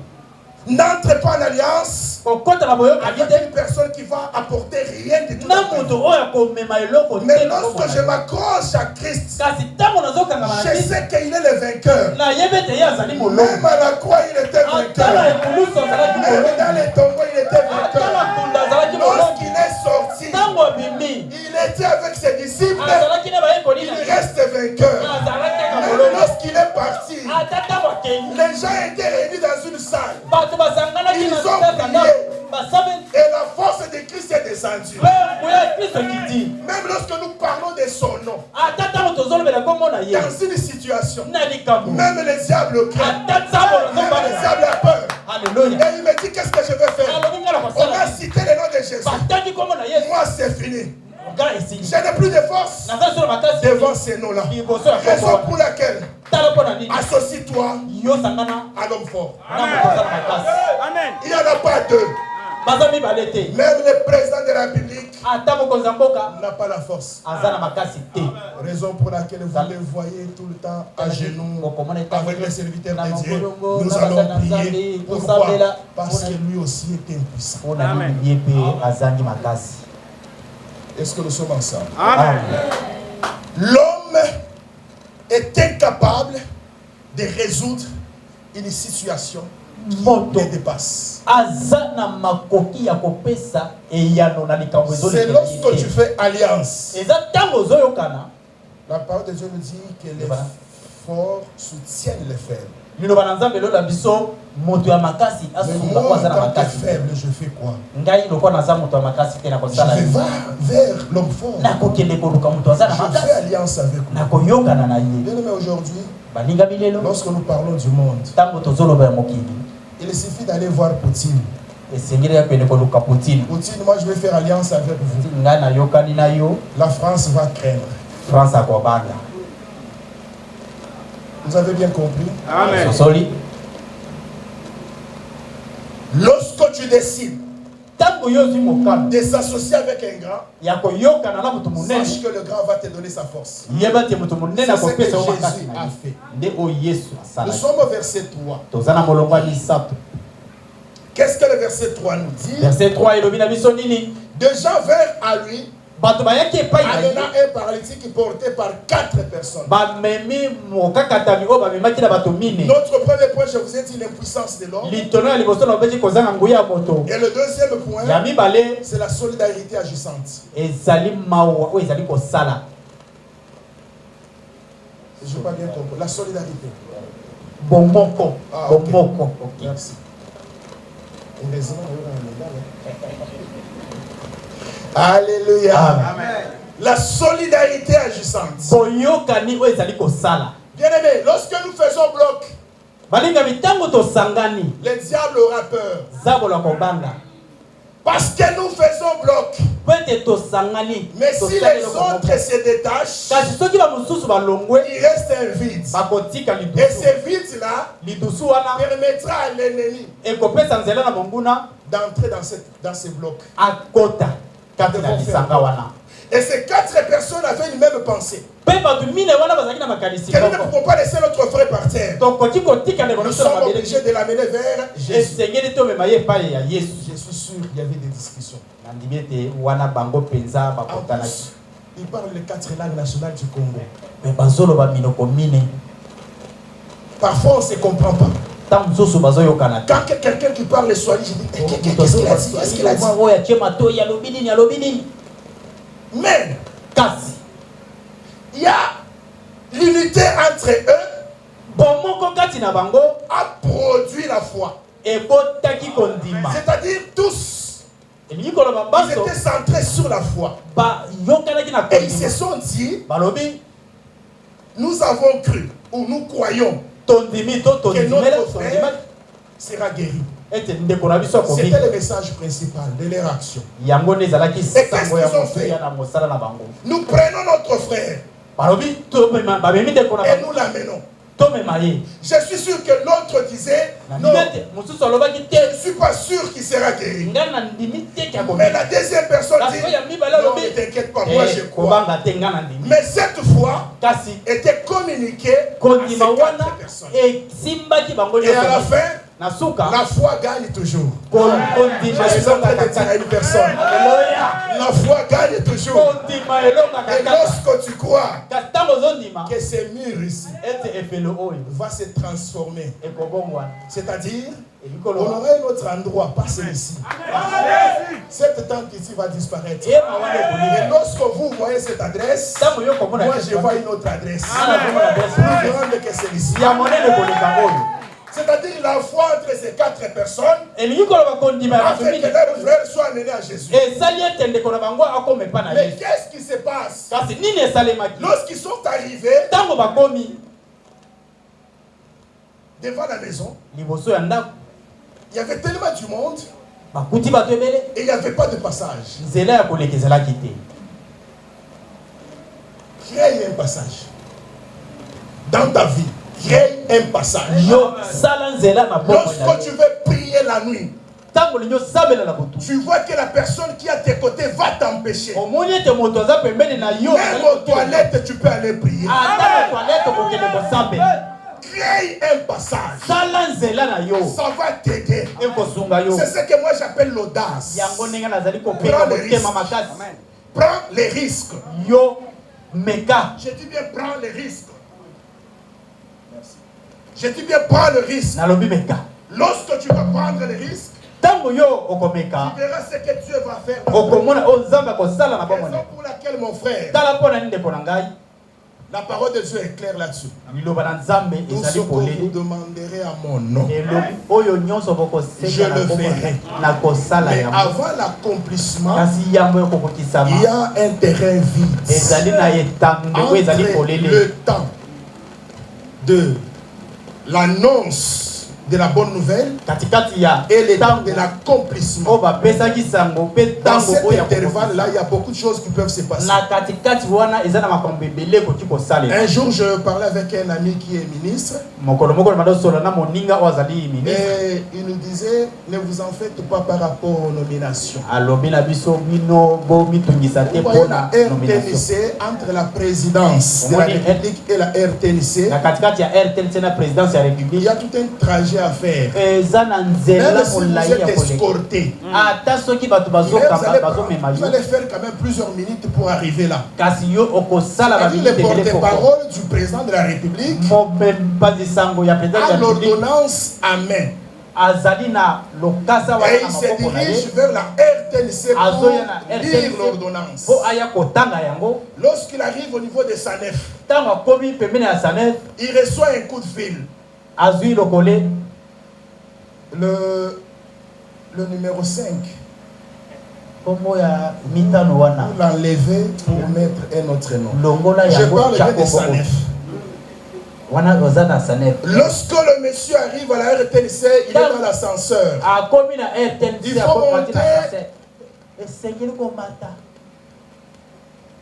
N'entre pas en alliance kokota na boyokani avec te une personne qui va apporter rien de tout. na mutu oyo akomema eloko Mais te na lorsque bomoi je na yo. m'accroche à Christ, kasi ntango nazokangama na je Kristo, sais qu'il est le vainqueur. nayebi ete ye azali Même molongo. à la croix, il était atala vainqueur. ekulusu azalaki Même molongo. dans les tombeaux, il était atala vainqueur. kunda azalaki molongo. Lorsqu'il est sorti, ntango abimi il était avec ses disciples. azalaki na bayekoli Il na ye. reste vainqueur. azalaki kaka Même molongo. lorsqu'il est parti, ata ntango akei les gens étaient réunis dans une salle. bato basanganaki Ils na ont sitaka prié. basabeli Et la force de Christ est descendue. mpe nguya ya kristo kiti. Même lorsque nous parlons de son nom, ata ntango tozolobela kombo na ye dans une situation, na likambo même les diables craignent. ata nzambo Même les nazobala. diables ont peur. Alleluya. Et il me dit, qu'est-ce que je vais faire? alobi nga na On kosala a cité le nom de Jésus. batangi kombo na yesu Moi, c'est fini. nga esili Je n'ai plus de force naza solo makasi devant ces noms-là. liboso ya Raison kombo pour wana. laquelle tala mpo na nini associe-toi yo sangana à l'homme fort. na moto aza na makasi. Il n'y en a pas deux. baza mibale te. Même le président de la République ata mokonzi ya mboka n'a pas la force. aza na makasi te. Raison pour laquelle vous le voyez tout le temps à genoux avec les serviteurs de Dieu. Nous allons prier. Pourquoi? Parce que lui aussi est impuissant. mpo na nini ye mpe azangi makasi. Est-ce que nous sommes ensemble? Amen. L'homme est incapable de résoudre une situation qui moto le dépasse. aza na makoki ya kopesa eyano na likambo C'est lorsque tu fais alliance. eza ntango ozoyokana La parole de Dieu nous dit que les forts soutiennent les faibles. liloba na nzambe eloba biso moto ya makasi Mais asunga moi, po en aza na tant que makasi. faible, je fais quoi? ngai lokola naza moto ya makasi te Je nakosala vais vers l'homme fort. nakokende koluka moto aza na Je fais makasi alliance avec lui. nakoyokana na ye. Bien aimé, aujourd'hui, balingami lelo lorsque nous parlons du monde, ntango tozoloba ya mokili il suffit d'aller voir Poutine. esengeli ya kende koluka Poutine. Poutine, moi je vais faire alliance avec vous. ngai nayokani na yo La France va craindre. france akobanga. Vous avez bien compris? sosoli Lorsque tu décides ntango yo ozwi mokano de s'associer avec un grand, ya koyokana na moto monene sache que le grand va te donner sa force. yeba te moto monene C'est ce que akopesa yo makasi Jésus na a ye fait. nde oyo yesu Nous asalaki. sommes au verset 3. toza na molongo ya misato. Qu'est-ce que le verset 3 nous dit? verset 3 elobi na biso nini? Des gens vinrent à lui, bato bayaki epai na ye amenant un paralytique porté par 4 personnes. bamemi mokakatami oyo bamemaki na bato mine. Notre premier point, je vous ai dit l'impuissance de l'homme. litono ya liboso nabeti kozanga nguya ya moto. Et le deuxième point, ya mibale c'est la solidarité agissante. ezali mawa oyo ezali kosala. Je n'ai pas bien compris. La solidarité. bomoko Ah, ok. bomoko. Ok. Merci. Heureusement, il y aura un médaille, hein. Alléluia. Amen. La solidarité agissante. boyokani oyo ezali kosala. Bien aimé, lorsque nous faisons bloc, balingami ntango tosangani le diable aura peur. zabola kobanga Parce que nous faisons bloc. po ete tosangani. Mais si tosali les eloko moko. autres se détachent, kasi soki bamosusu balongwe il reste un vide. bakotika Et lidusu. ce vide-là lidusu wana permettra à l'ennemi ekopesa nzela na monguna d'entrer dans ces blocs. akota kati na lisanga wana. Et ces 4 personnes avaient une même pensée. mpe bato mine wana bazalaki na makanisi Que nous ne moko. pouvons pas laisser notre frère par terre. tokoki kotika ndeko Nous nyonso na sommes mabele obligés de l'amener vers Jésus. esengeli tomema ye epai ya yesu. Je suis sûr qu'il y avait des discussions. nandimi ete wana bango mpenza En bakotanaki. plus, il parle les 4 langues nationales du Congo. me bazoloba minoko mine. Parfois, on ne se comprend pas. tant mosusu bazoyokana te. Quand quelqu'un qui parle le Swahili, je dis, qu'est-ce qu'il a dit? Qu'est-ce qu'il a dit? oyo atie matoi yalobi nini. Mais, Kasi il y a l'unité entre eux bomoko kati na bango a produit la foi. ebotaki kondima. C'est-à-dire tous, elingi koloba ils baso étaient centrés sur la foi. bayokanaki na Et ils se kondima. sont dit, Balobi nous avons cru, ou nous croyons, tondimi to que tondimela notre tondima frère sera guéri. ete ndeko na biso akomi. C'était le message principal de leur action. yango nde ezalaki qu'est-ce sango qu'ils ya ont fait? mosuya na mosala na bango. Nous prenons notre frère Balobi bamemi ndeko na et bango nous l'amenons. tomema ye. Je suis sûr que l'autre disait, non, nandimi ete mosusu alobaki te je ne suis pas sûr qu'il sera guéri. ngai na ndimi te kia Mais la deuxième personne La dit, foi ya mibale non, alobi ne t'inquiète pas, moi je crois. kobanga te ngai na ndimi. Mais cette foi kasi était communiquée à ces kondima wana quatre personnes. esimbaki bango Et à la fin, na suka la foi gagne toujours. kondima Je suis en train de dire elongaka à une personne, Alléluia. la foi gagne toujours. kondima elongaka Et kaka. lorsque tu crois kasi ntango ozondima que ces murs ici ete efelo oyo va se transformer, ekobongwana c'est-à-dire on elikoloba aura un autre endroit, pas celui-ci. Cette tente ici va disparaître. ema wana Et ekolima lorsque vous voyez cette adresse, ntango yo komona moi je vois une autre adresse. ana komona adresse Plus grande que celle-ci. ya monene koleka oyo C'est-à-dire la foi entre ces quatre personnes elingi koloba kondima ya a bato fait que mingi leur frère soit amené à Jésus. esali ete ndeko na bango akoma epa na Mais yesu qu'est-ce qui se passe kasi nini esalemaki lorsqu'ils sont arrivés ntango bakomi devant la maison? liboso ya ndako Il y avait tellement du monde bakuti bato ebele et il n'y avait pas de passage. nzela ya koleka ezalaki te. Crée un passage. Dans ta vie, crée un passage. yo sala nzela na bongo na Lorsque tu yo. veux prier la nuit, ntango lingi osambela na butu tu vois que la personne qui est à tes côtés va t'empêcher. omoni ete moto aza pembeni na yo Même aux toilettes, tu peux aller prier. ata na toilette okokende kosambela Crée un passage. sala nzela na yo Ça va t'aider. ekosunga yo C'est ce que moi j'appelle l'audace. yango ndenge nazali kopeka motema makasi Prends les risques. yo meka Je dis bien, prends les risques. Merci. Je dis bien, prends le risque. nalobi meka Lorsque tu vas prendre les risques, ntango yo okomeka tu verras ce que Dieu va faire. okomona oyo nzambe akosala na La bongo raison pour laquelle, mon frère, tala mpo na nini ndeko na ngai la parole de Dieu est claire là-dessus. liloba na nzambe Tout ce ezali que vous polele demanderez à mon nom. elobi oyo nyonso Je bokosenga le ferai. na kosala Mais yango avant l'accomplissement, kasi yango il y ekokokisama a un terrain vide. ezali na etando oyo ezali Entre polele le temps de l'annonce de la bonne nouvelle katikati ya et le temps ntango de l'accomplissement. oyo bapesaki sango mpe Dans ntango cet oyo ya intervalle-là, il y a beaucoup de choses qui peuvent se passer. na katikati wana eza na makambo ebele ekoki kosalela Un jour, je parlais avec un ami qui est ministre mokolo moko na osola na moninga oyo azali ministre et il nous disait, ne vous en faites pas par rapport aux nominations. alobi na biso bino bomitungisa te Vous voyez mpona la nomination RTNC, entre la présidence de la République et la RTNC, na katikati ya rtnc na présidence ya il république y a tout un trajet à faire. eza na nzela Même si vous molai êtes ya koleka escorté, ata soki bato mais bazomema vous yo allez faire quand même plusieurs minutes pour arriver là. kasi yo okosala C'est-à-dire le baminite ebele poko porte-parole du président de la République mopanzi sango ya président a ya république l'ordonnance à main. azali na lokasa wana Et na il se maboko na ye dirige vers la RTNC azoya na pour lire rtnc l'ordonnance. mpo aya kotanga yango Lorsqu'il arrive au niveau de Sanef, ntango akomi pembeni ya sanet il reçoit un coup de fil. azwi lokole Le numéro 5, kombo ya mitano wana pour l'enlever, pour mettre un autre nom. longola Je yango parle bien de Jacob Sanef. wana oza na sanet Lorsque le monsieur arrive à la RTNC, il est dans l'ascenseur. akomi na rtnc Il faut akomati na monter. saset esengeli komata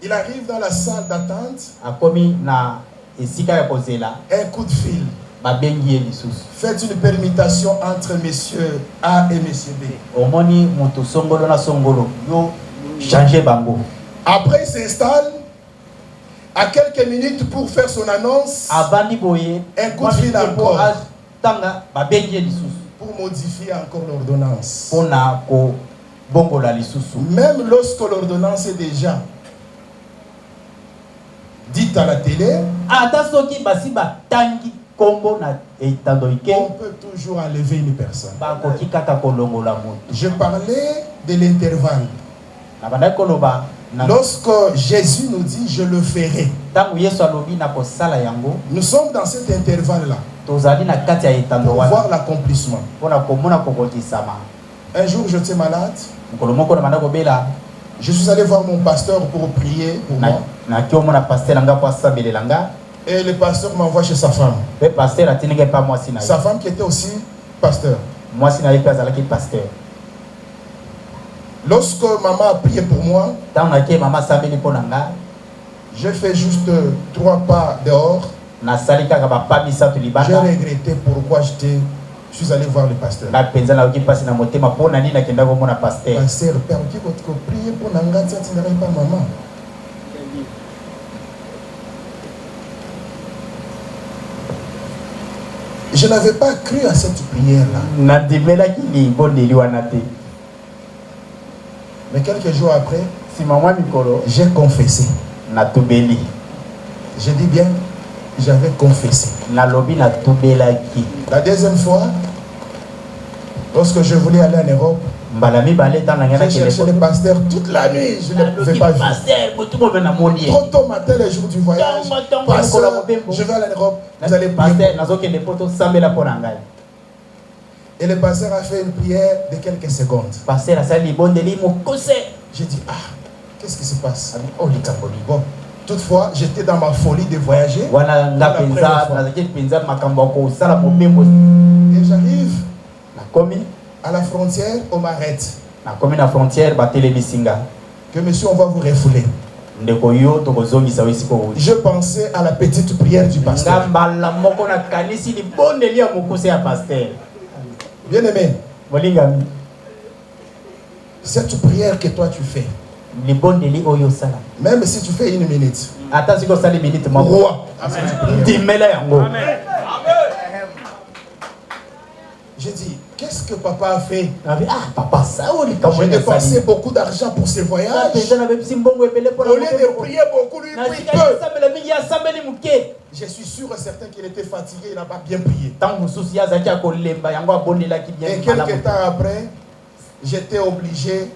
Il arrive dans la salle d'attente, akomi na esika ya kozela un coup de fil. babengi ye lisusu Faites une permutation entre monsieur A et monsieur B. omoni moto songolo na songolo yo change bango Après, il s'installe à quelques minutes pour faire son annonce, avandi boye Un coup de fil encore. tanga babengi ye lisusu pour modifier encore l'ordonnance. mpona kobongola lisusu Même lorsque l'ordonnance est déjà dite à la télé, ata soki basi batangi kombo na etando ike on peut toujours enlever une personne. bakoki kaka kolongola moto. Je parlais de l'intervalle. Na banda koloba na Lorsque Jésus nous dit je le ferai, tangu Yesu alobi na kosala yango nous sommes dans cet intervalle-là tozali na kati ya etando pour wana voir l'accomplissement. pona komona kokokisama. Un jour j'étais malade, Mokolo moko na banda kobela je suis allé voir mon pasteur pour prier pour moi. na kiomona pasteur nanga kwa sabelela nga Et le pasteur m'envoie chez sa femme. pe pasteur atinenge pa mwasi na Sa femme qui était aussi pasteur. mwasi na ye pe azalaki pasteur. Lorsque maman a prié pour moi, Tangu na ke mama sabeli pona nga j'ai fait juste 3 pas dehors. nasali kaka bapa misatu J'ai libanda regretté pourquoi je suis allé voir le pasteur. na penza na oki pasi na motema pona nini nakenda komona pasteur. Pasteur, père, qui va prier pour Nanga, ça n'arrive pas maman. Je n'avais pas cru à cette prière-là. Nandimelaki libondeli wana te. Mais quelques jours après, Sima mwa mikolo j'ai confessé. natubeli. Je dis bien, j'avais confessé. Nalobi natubelaki. La deuxième fois, lorsque je voulais aller en Europe, Mbala mibale tana ngana j'ai cherché le pasteur toute la nuit, je ne pouvais pas vivre. pasteur botu mo na moni. Trop tôt matin, les jours du voyage, pasteur, je vais aller en Europe, vous allez prier. Pasteur nazoke ne poto sambela pona ngai. Et le pasteur a fait une prière de quelques secondes. Pasteur asali libondeli mo kose. J'ai dit, ah, qu'est-ce qui se passe? Oh likapoli. Bon, toutefois, j'étais dans ma folie de voyager. Wana nga penza nazaki penza makambo ko sala mobembo. Et j'arrive Na komi à la frontière, on m'arrête. na komi na frontière batele bisinga. Que monsieur, on va vous refouler. Ndeko yo tokozongisa wisiko. Je pensais à la petite prière du pasteur. Ngambala moko na kanisi libondeli ya mokuse ya pasteur. Bien aimé, Molingami cette prière que toi tu fais, libondeli oyo sala. même si tu fais 1 minute, Ata siko sali minute moko. roi, à cette prière. Ndimela yango. J'ai dit, qu'est-ce que papa a fait? Nabi ah papa ça o J'ai likamwe na dépensé sali. beaucoup d'argent pour ces voyages. Penza na bepsi mbongo ebele pona. Au lieu de prier beaucoup, lui na prie sika peu. sambela mingi ya sambeli muke. Je suis sûr et certain qu'il était fatigué, il n'a pas bien prié. Tangu mususu ya zaki akolemba yango abondelaki bien. Et quelques temps après, j'étais obligé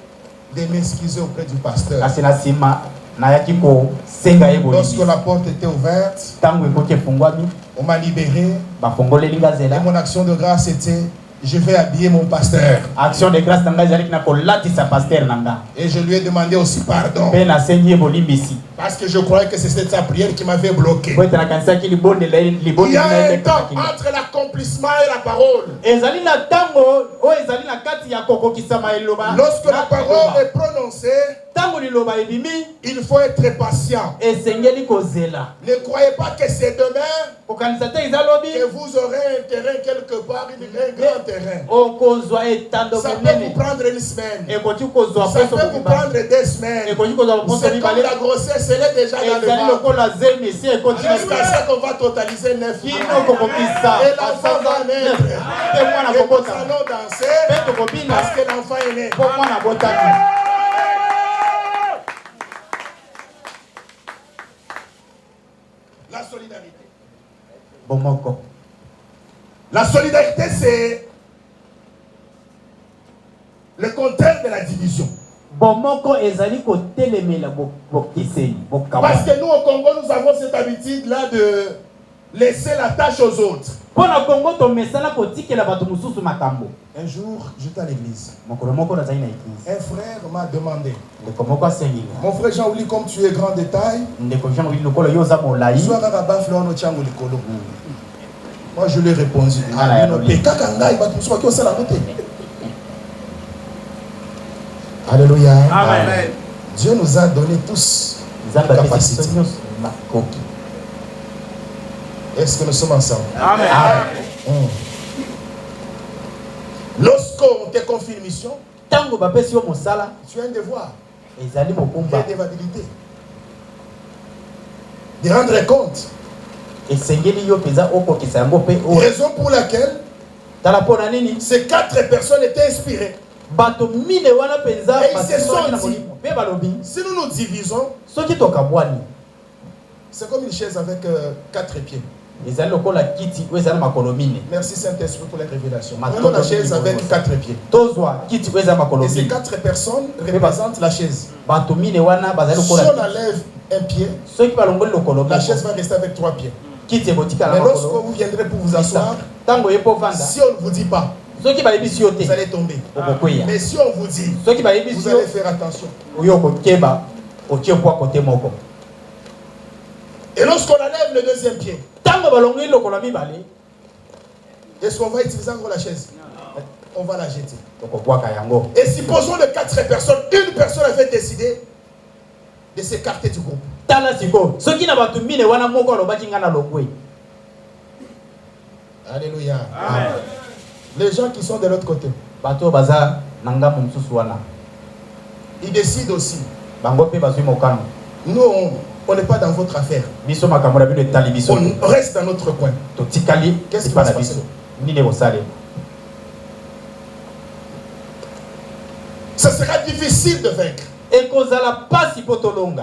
de m'excuser auprès du pasteur. Asina sima na yaki ko senga yebo. Lorsque la porte était ouverte, Tangu ekoke fungwami on m'a libéré. ba fongoleli Et ngazela. mon action de grâce était, je vais habiller mon pasteur. Action de grâce nanga zali na ko latisa pasteur nanga. Et je lui ai demandé aussi pardon. Pe na sengi bolimbisi. Parce que je croyais que c'était sa prière qui m'avait bloqué. Ko tana kanisa ki libondela Il y a un temps entre l'accomplissement et la parole. ezali na tango o ezali na kati ya kokokisama eloba. Lorsque la parole est prononcée, tango liloba ebimi il faut être patient. esengeli kozela. Ne croyez pas que c'est demain Kokanisa te ezalobi que vous aurez un terrain quelque part, un grand terrain. okozwa etando Ça peut vous monene. prendre 1 semaine. Ekoki kozwa Ça poso peut vous mobimba. prendre 2 semaines. Ekoki kozwa poso C'est comme mibale. la grossesse, elle est déjà dans le Ezali ventre. lokola zemi esi ekoti na Jusqu'à ce qu'on va totaliser 9 kino mois. kokokisa. Et l'enfant va naître. Pe mwana Et nous kobota. allons Pe danser tokobina parce que l'enfant est né. po mwana botaki. La solidarité. Bomoko. La solidarité, c'est le contraire de la division. Bomoko ezali kotelemela bokiseli Parce bokabwa. que nous, au Congo, nous avons cette habitude-là de laisser la tâche aux autres. Pona Congo to mesala kotikela bato mususu makambo. Un jour, j'étais à l'église. Mokolo moko nazali na église. Un frère m'a demandé, Ndeko moko asengi. mon frère Jean-Ouli, comme tu es grand de taille, Ndeko Jean Louis lokolo yo za molai. sois Rabba Florano Tchango Likolo. Moi, je lui ai répondu. Ah, Ah, non, non, mais Kakanga, il va tout soit qui au sein de la côté. Alléluia. Amen. Dieu nous a donné tous Nzamba capacité. biso nyonso makoki. Est-ce que nous sommes ensemble? Amen. Lorsqu'on te confie une mission, Tango bapesi yo mosala tu as un devoir, ezali une mokumba. redevabilité, de rendre compte. Esengeli yo penza okokisa yango pe o. Raison pour laquelle Tala pona nini? ces 4 personnes étaient inspirées. Bato mine wana penza Et ils se sont na dit, molimo. Pe balobi. si nous nous divisons, Soki tokabwani. c'est comme une chaise avec 4 pieds. Merci Saint-Esprit pour les révélations. Ma Prenons la toko chaise ni avec bongo. 4 pieds. Et ces 4 personnes représentent la chaise. Si on enlève un pied, la chaise va rester avec 3 pieds. Mais lorsque vous viendrez pour vous asseoir, si on ne vous dit pas, vous allez tomber. Mais si on vous dit, vous allez faire attention. Et lorsqu'on enlève le deuxième pied, est-ce qu'on va utiliser encore la chaise? On va la jeter. Et supposons de 4 personnes, une personne avait décidé de s'écarter du groupe. Alléluia. Amen. Les gens qui sont de l'autre côté, ils décident aussi. Nous, on n'est pas dans votre affaire. On reste dans notre coin. Qu'est-ce qui va se passer? Ce sera difficile de vaincre un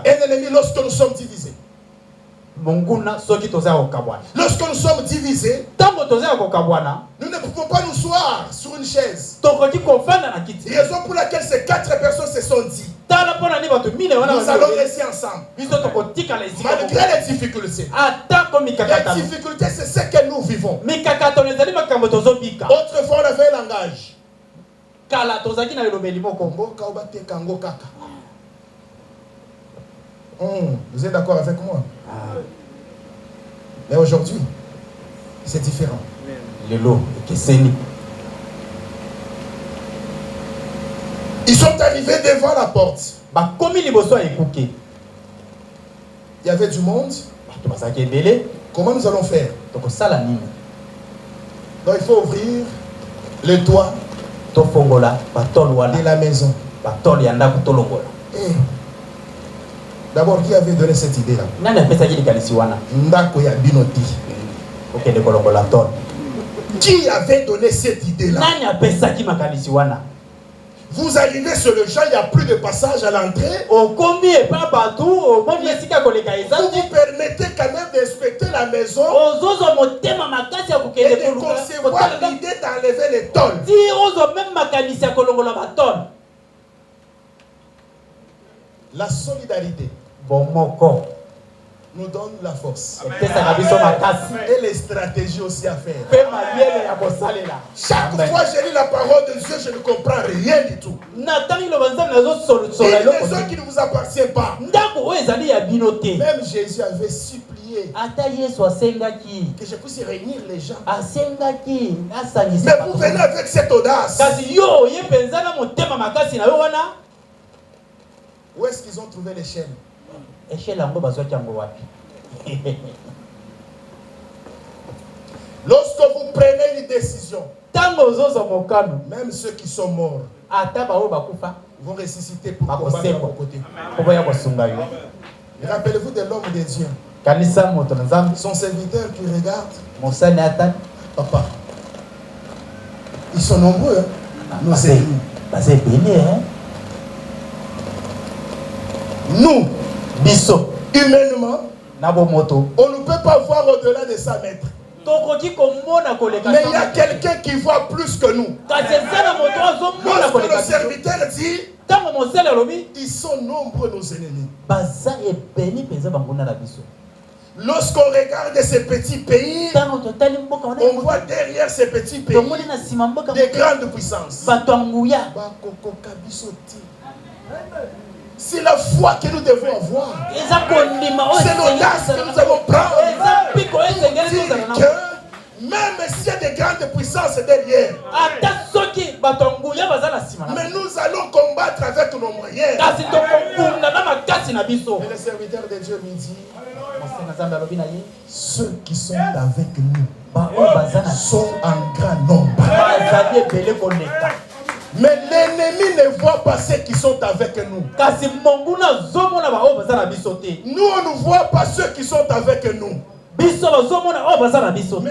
ennemi lorsque nous sommes divisés. Lorsque nous sommes divisés, nous ne pouvons pas nous soir sur une chaise. Raison pour laquelle ces 4 personnes se sont dit, nous allons rester ensemble. Malgré les difficultés. Les difficultés, c'est ce que nous vivons. Autrefois, on avait un langage. Vous êtes d'accord avec moi? Mais aujourd'hui, c'est différent. Ils sont arrivés devant la porte. Il y avait du monde. Comment nous allons faire? Donc il faut ouvrir le toit de la maison. D'abord, qui avait donné cette idée-là? Qui avait donné cette idée-là? Vous arrivez sur le champ, il n'y a plus de passage à l'entrée. Vous vous permettez quand même d'inspecter la maison et de concevoir l'idée d'enlever les tôles. La solidarité nous donne la force et les stratégies aussi à faire. Chaque fois que je lis la parole de Dieu, je ne comprends rien du tout. Une maison qui ne vous appartient pas. Même Jésus avait supplié que je puisse réunir les gens. Mais vous venez avec cette audace. Où est-ce qu'ils ont trouvé les chaînes? Lorsque vous prenez une décision, même ceux qui sont morts vont ressusciter pour combattre à vos côtés. Rappelez-vous de l'homme de Dieu, son serviteur qui regarde. Papa, ils sont nombreux, nos ennemis. Nous, humainement, on ne peut pas voir au-delà de 100 mètres. Mais il y a quelqu'un qui voit plus que nous. Lorsque le serviteur dit, ils sont nombreux nos ennemis. Lorsqu'on regarde ces petits pays, on voit derrière ces petits pays des grandes puissances. C'est la foi que nous devons avoir. C'est l'audace que nous allons prendre. Pour dire que même s'il y a des grandes puissances derrière, mais nous allons combattre avec nos moyens. Et le serviteur de Dieu me dit, ceux qui sont avec nous sont en grand nombre. Mais l'ennemi ne voit pas ceux qui sont avec nous. Nous, on ne voit pas ceux qui sont avec nous. Mais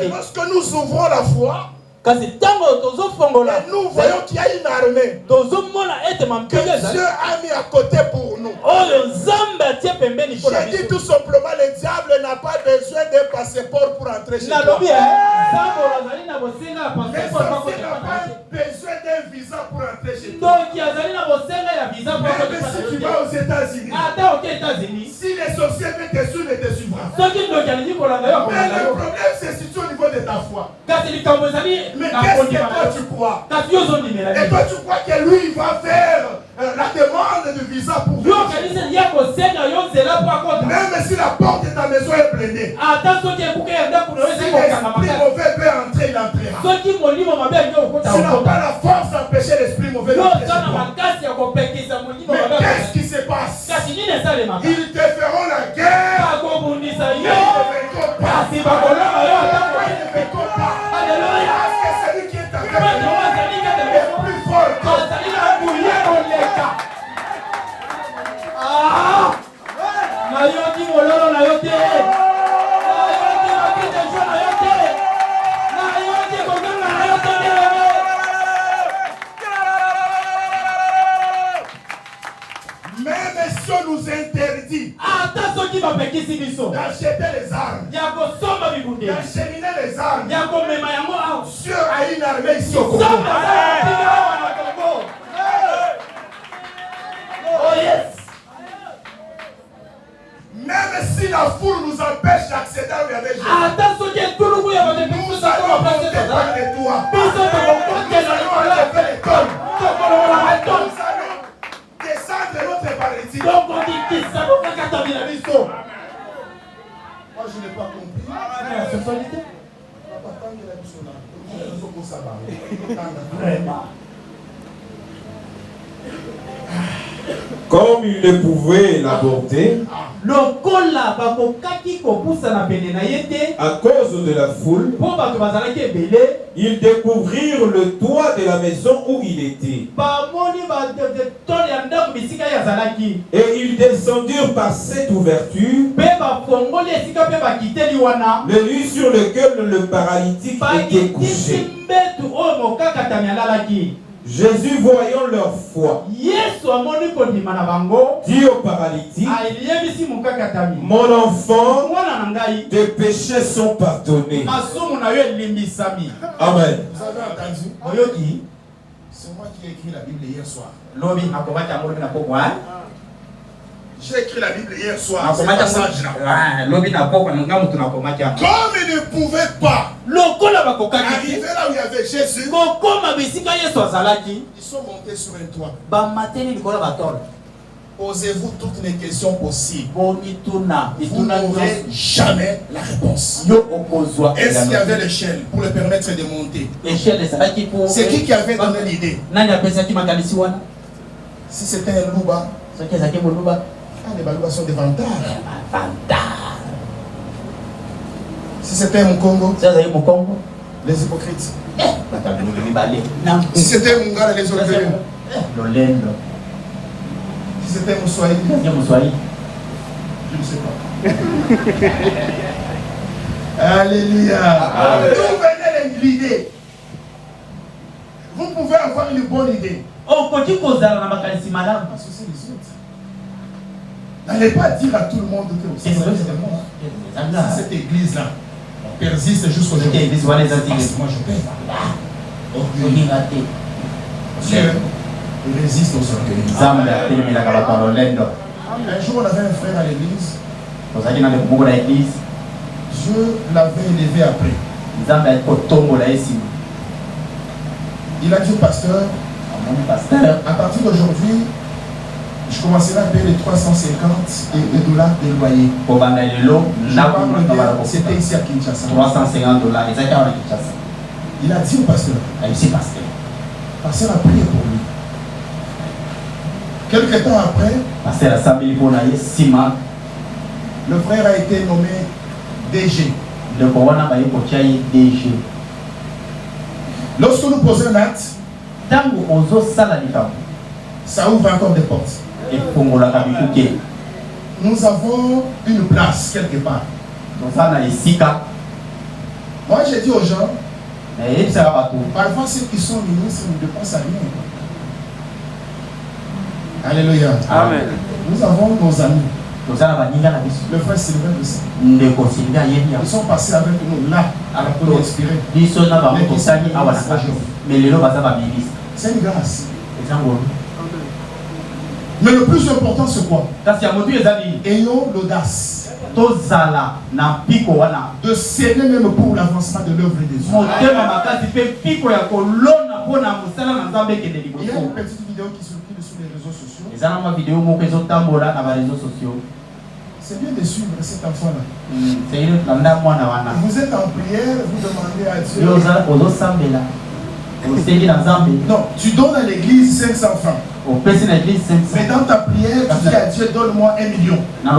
lorsque nous ouvrons la foi, Kasi tango tozo fongola. Et nous voyons qu'il y a une armée. Tozo mona ete Que mampele. Dieu a mis à côté pour nous. Oyo nzambe atie pembeni pour la J'ai dit tout simplement, le diable n'a pas besoin d'un passeport pour entrer chez toi. Nalobi sambo Mais bazali na bosenga ya sorcier passeport n'a pas besoin d'un visa pour entrer chez toi. donc azali na bosenga ya visa pour Même si tu vas aux États-Unis, ata aux États-Unis si les sorciers veulent te suivre, ils te suivront. soki ndoki alingi kolanda yo Mais akolanda le yo problème, c'est situé au niveau de ta foi. kasi likambo ezali Mais na qu'est-ce que kondima toi na tu yo crois? kasi yo ozondimela Et toi, tu crois que lui, il va faire la demande de visa pour yo vous. kanisa ya kosenga yo nzela po akota Même si la porte de ta maison est blindée, ata soki ebuka ya ndako na yo si esi kokanga l'esprit makasi mauvais peut entrer, il entrera. soki molimo mabe alingi okota Tu n'as okota pas la force d'empêcher l'esprit mauvais yo d'entrer oza chez na toi. makasi ya kopekisa molimo Mais mabe qu'est-ce qui se passe? kasi nini esalemaka Ils te feront la guerre. bakobundisa Mais yo ils ne vaincront pas. kasi bakolonga yo ata Pourquoi ils ne vaincront pas? Alleluia. Parce que celui qui est avec Kama nous azali kaka est plus fort que toi. azali na nguya koleka nayoki mololo na yo te nayoki bakite jo na yo te nayoki koganga na yo te Même si on nous interdit ata soki bapekisi biso d'acheter les armes, ya kosomba bibunde d'acheminer les armes, ya komema yango awa Dieu a une armée ici au Congo. nzambe azalatinga awa na kongo oh yes Même si la foule nous empêche d'accéder où il y avait Jésus, ata soki etuluku ya nous batekipusa allons koma monter place par les toits. biso Nous tokokotela allons likolo enlever les tonnes. tokolola Nous baton allons descendre notre paralytique. tokokikisa tokakatamina biso Moi, je n'ai pas compris. ya sexualité Comme il ne pouvait l'aborder lokola bakokaki kopusa na pene na ye te à cause de la foule, mpo bato bazalaki ebele ils découvrirent le toit de la maison où il était. bamoni batole ya ndako bisika ye azalaki Et ils descendirent par cette ouverture mpe bafongoli esika mpe bakiteli wana le lit sur lequel le paralytique était couché. bakitisi mbetu oyo mokakatami alalaki Jésus, voyant leur foi, yesu amoni kondima na bango dit au paralytique, ayebisi mokakatami mon enfant, mwana na ngai tes péchés sont pardonnés. masumu na yo elimbisami Amen. Vous avez entendu? oyoki C'est moi qui ai écrit la Bible hier soir. lobi nakomaki yango lobi na pokwa J'ai écrit la Bible hier soir. Ce nakomaki passage là. yango lobi na pokwa nga mutu nakomaki yango Comme ils ne pouvaient pas lokola bakokaki arriver là où il y avait Jésus, kokoma bisika yesu azalaki ils sont montés sur un toit. bamateli likolo batole Posez-vous toutes les questions possibles. bonituna Vous n'aurez jamais la réponse. yo okozwa Est-ce qu'il y avait l'échelle pour le permettre de monter? échelle ezalaki po C'est qui avait donné l'idée? nani apesaki makanisi wana Si c'était un louba, soki ezalaki moluba les balubas sont des vantards. bavanda Si c'était un Congo, so ezalaki mokongo les hypocrites. bato alongoli mibale na Si c'était un Mungara, les orgueilleux. lolendo Si c'était un Moussouaï, ye moswahili je ne sais pas. Alléluia. D'où venait l'idée? Vous pouvez avoir une bonne idée. okoki kozala na makanisi malamu Parce que c'est les autres. N'allez pas dire à tout le monde que vous êtes moi. Si cette église-là persiste jusqu'aujourd'hui, église wana parce ezazili que moi je paie. olinga te Dieu résiste aux orgueilleux. nzambe atelemelaka bato ya lolendo Un jour, on avait un frère à l'église. ozalaki na ndeko moko na eglise Dieu l'avait élevé après. nzambe ayaki kotombola ye nsima Il a dit au pasteur, amoni paster à partir d'aujourd'hui, je commencerai à payer les 350 dollars de loyer. kobanda lelo Je ndako parle moko bien, bala c'était ici à Kinshasa. $350 ezalaki awa na kinshasa Il a dit au pasteur, ayebisi paster le pasteur a prié pour lui. Quelque temps après, paster asambeli mpo na ye nsima le frère a été nommé DG. ndeko wana baye kotia ye dg Lorsque nous posons un acte, ntango ozosala likambo ça ouvre encore des portes. efungolaka bikuke Nous avons une place quelque part. toza na esika Moi, j'ai dit aux gens, Parfois, ceux qui sont ministres ne dépensent rien. Alléluia. Amen. Nous avons nos amis. Le frère Sylvain de ça. Ils sont passés avec nous là, à la première inspirée. C'est une grâce. Mais le plus important, c'est quoi? Ayons l'audace de s'aimer même pour l'avancement de l'œuvre de Dieu. Il y a une petite vidéo qui circule sur les réseaux sociaux. C'est bien de suivre cet enfant-là. Vous êtes en prière, vous demandez à Dieu. Non, tu donnes à l'église 500 francs. Mais dans ta prière, tu dis à Dieu, donne-moi 1 million. Mais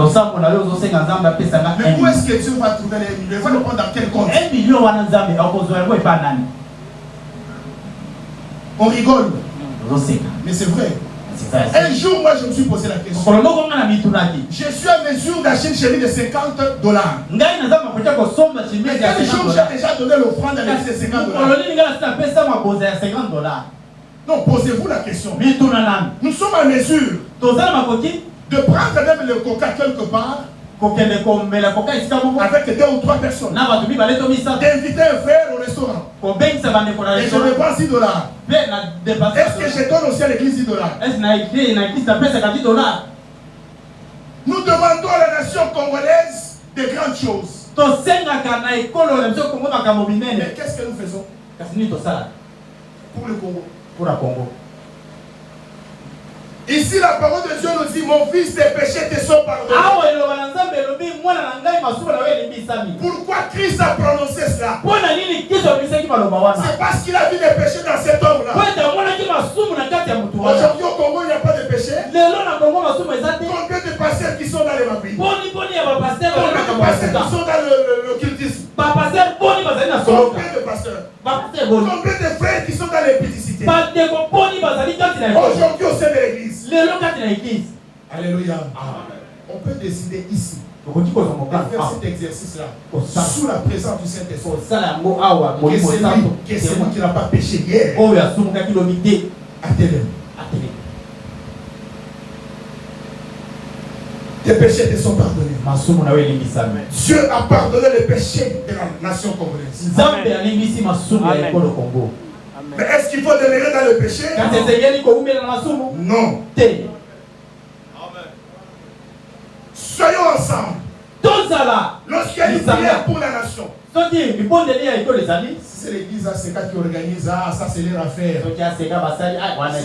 où est-ce que Dieu va trouver les 1 million? Il va le prendre dans quel compte? On rigole. Mais c'est vrai. Un jour, moi, je me suis posé la question. Je suis à mesure d'acheter une chemise de $50. Mais quel jour j'ai déjà donné l'offrande à l'église de $50? Non, posez-vous la question. Nous sommes à mesure de prendre même le coca quelque part avec 2 ou 3 personnes, d'inviter un frère au restaurant et je dépense $10. Est-ce que je donne aussi à l'église $10? Nous demandons à la nation congolaise de grandes choses. Mais qu'est-ce que nous faisons pour le Congo? Ici, la parole de Dieu nous dit, mon fils, tes péchés te sont pardonnés. Pourquoi Christ a prononcé cela? C'est parce qu'il a vu des péchés dans cet homme-là. Aujourd'hui au Congo, il n'y a pas de péché. Combien de pasteurs qui sont dans les mapis? Combien de pasteurs qui sont dans l'occultisme? Combien de pasteurs? Combien de frères qui sont dans les péticités? Aujourd'hui au sein de l'église. Alléluia. On peut décider ici de faire cet exercice-là sous la présence du Saint-Esprit. Que celui qui n'a pas péché hier, attends-le. Tes péchés te sont pardonnés. Dieu a pardonné les péchés de la nation congolaise. Mais est-ce qu'il faut demeurer dans le péché? Non. Soyons ensemble. Lorsqu'il y a une prière pour la nation, si c'est l'église ACK qui organise, ça c'est leur affaire. Si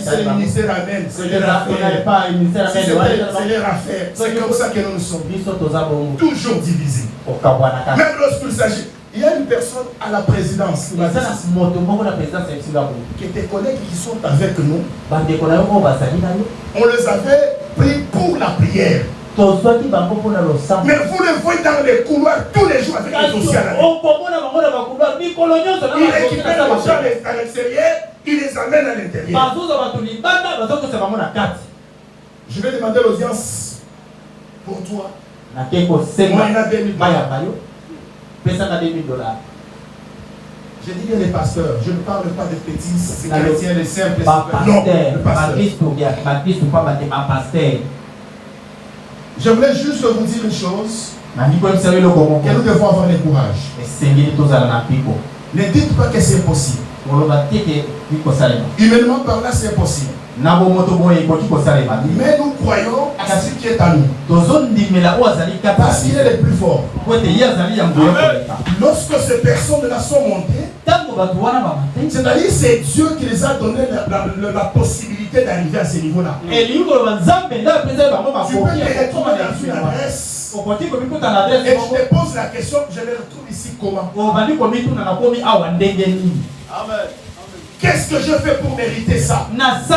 c'est le ministère Amen, c'est leur affaire. Si c'est leur affaire. C'est comme ça que nous sommes. Toujours divisés. Même lorsqu'il s'agit. Il y a une personne à la présidence qui tes collègues qui sont avec nous, on les avait pris pour la prière. Mais vous les voyez dans les couloirs tous les jours avec les dossiers à la main. Ils récupèrent les gens à l'extérieur, ils les amènent à l'intérieur. Je vais demander l'audience pour toi. Moi, il y en a $2000. Je dis bien les pasteurs, je ne parle pas des petits chrétiens, les simples. Non, le pasteur. Je voulais juste vous dire une chose, que nous devons avoir le courage. Ne dites pas que c'est impossible. Humainement par là, c'est impossible. Mais nous croyons à ce qui est à nous. Parce qu'il est le plus fort. Lorsque ces personnes-là sont montées, c'est-à-dire c'est Dieu qui les a donné la possibilité d'arriver à ce niveau-là. Tu peux te retrouver dans une adresse et tu te poses la question, je les retrouve ici comment? Amen. Qu'est-ce que je fais pour mériter ça? Est-ce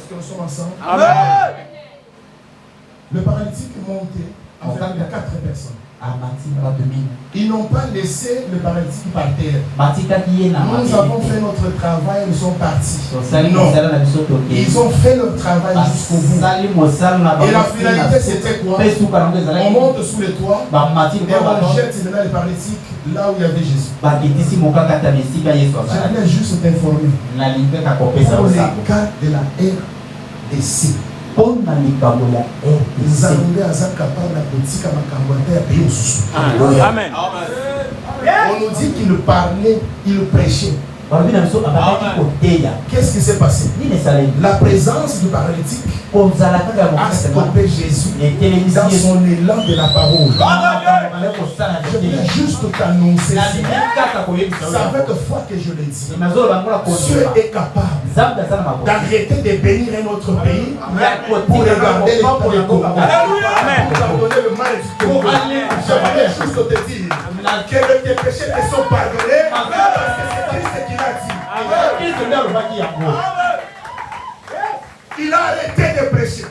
que nous sommes ensemble? Amen. Le paralytique est monté avec 4 personnes. Ils n'ont pas laissé le paralytique par terre. Nous avons fait notre travail, ils sont partis. Non. Ils ont fait leur travail jusqu'au bout. Et la finalité, c'était quoi? On monte sous les toits et on jette maintenant les paralytiques là où il y avait Jésus. J'allais juste t'informer pour les cas de la RDC. Amen. On nous dit qu'il parlait, il prêchait. Qu'est-ce qui s'est passé? La présence du paralytique a stoppé Jésus dans son élan de la parole. Je voulais juste t'annoncer ça. C'est avec foi que je l'ai dit. Dieu est capable d'arrêter de bénir un autre pays pour regarder les Congo. Pour pardonner le mal du Congo. J'aimerais juste te dire que tes péchés te sont pardonnés parce que c'est Christ qui l'a dit. Il a arrêté de prêcher.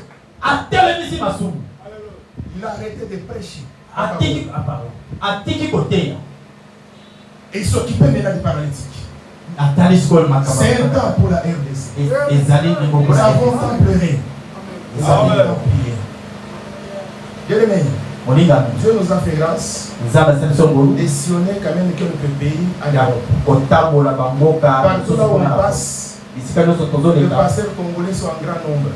Il a arrêté de prêcher. Et il s'occupait maintenant du paralytique. C'est un temps pour la RDC. Nous avons tant pleuré. Nous avons tant prié. Bien-aimés, Dieu nous a fait grâce de sillonner quand même quelques pays en Europe. Partout là où on passe, les pasteurs congolais sont en grand nombre.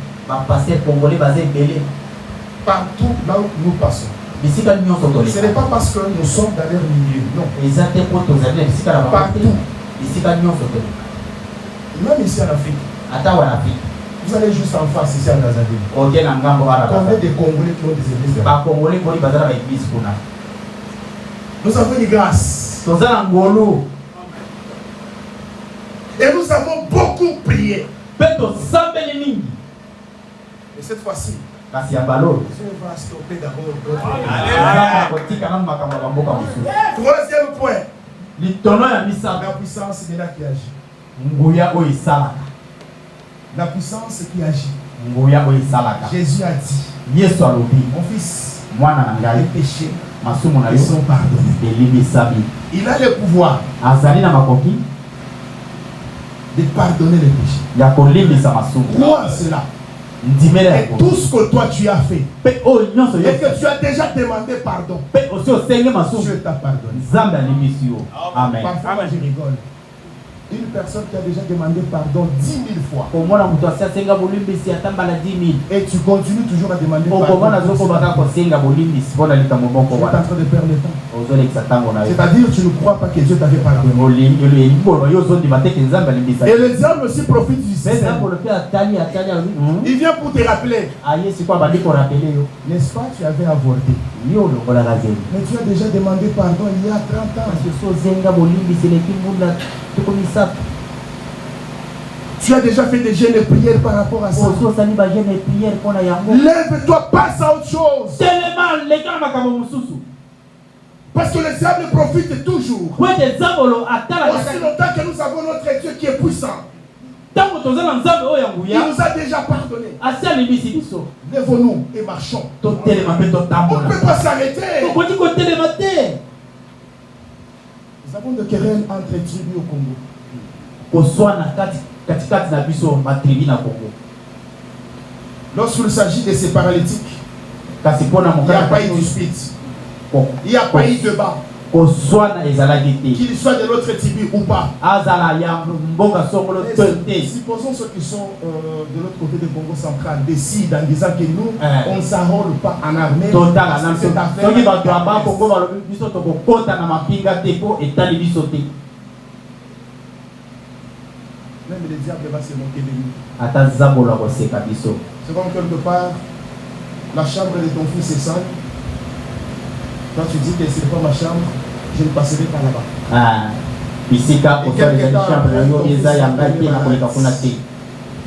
Partout là où nous passons. Ce n'est pas parce que nous sommes dans leur milieu, non. Partout. Même ici en Afrique. Vous allez juste en face ici à Brazzaville. Combien de Congolais qui ont des églises? Nous avons une grâce. Et nous avons beaucoup prié. Et cette fois-ci, Dieu va stopper d'abord d'autres. Troisième point. La puissance de là qui agit. La puissance qui agit. Jésus a dit, mon fils, les péchés ils sont pardonnés. Il a le pouvoir de pardonner les péchés. Crois cela. Et tout ce que toi tu as fait et que tu as déjà demandé pardon, Dieu t'a pardonné. Amen. Parfois je rigole. Une personne qui a déjà demandé pardon 10 000 fois et tu continues toujours à demander pardon, tu es en train de perdre le temps. C'est-à-dire tu ne crois pas que Dieu t'avait pardonné. Et le diable aussi profite du système. Il vient pour te rappeler. N'est-ce pas, tu avais avorté. Mais tu as déjà demandé pardon il y a 30 ans. Tu as déjà fait des jeûnes et prières par rapport à ça. Lève-toi, passe à autre chose. Parce que le diable profite toujours. Aussi longtemps que nous avons notre Dieu qui est puissant, il nous a déjà pardonné. Lève-nous et marchons. On ne peut pas s'arrêter. Nous avons des querelles entre tribus au Congo. Lorsqu'il s'agit de ces paralytiques, il n'y a pas eu de dispute. Il n'y a pas eu de débat. Qu'ils soient de l'autre tribu ou pas. Supposons ceux qui sont de l'autre côté du Congo central décident en disant que nous, on ne s'enrôle pas en armée. Cette affaire, même le diable va se moquer de nous. C'est comme quelque part, la chambre de ton fils est sale. Quand tu dis que ce n'est pas ma chambre, je ne passerai pas là-bas.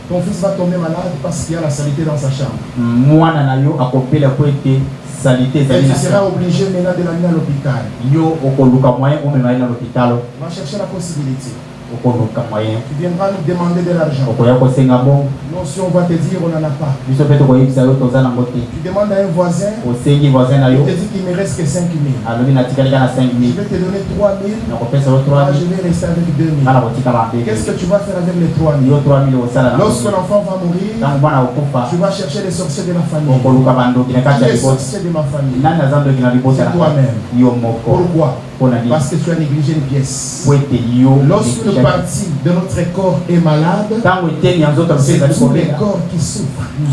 Ton fils va tomber malade parce qu'il y a la saleté dans sa chambre. Et tu seras obligé maintenant de l'amener à l'hôpital. On va chercher la possibilité. Tu viendras nous demander de l'argent. Non, si on va te dire on n'en a pas. Tu demandes à un voisin, il te dit qu'il ne reste que 5 000. Je vais te donner 3 000. Moi, je vais rester avec 2 000. Qu'est-ce que tu vas faire avec les 3 000? Lorsque l'enfant va mourir, tu vas chercher les sorciers de la famille. Les sorciers de ma famille. C'est toi-même. Pourquoi? Parce que tu as négligé une pièce. Lorsque une partie de notre corps est malade, c'est tout le corps qui souffre. Je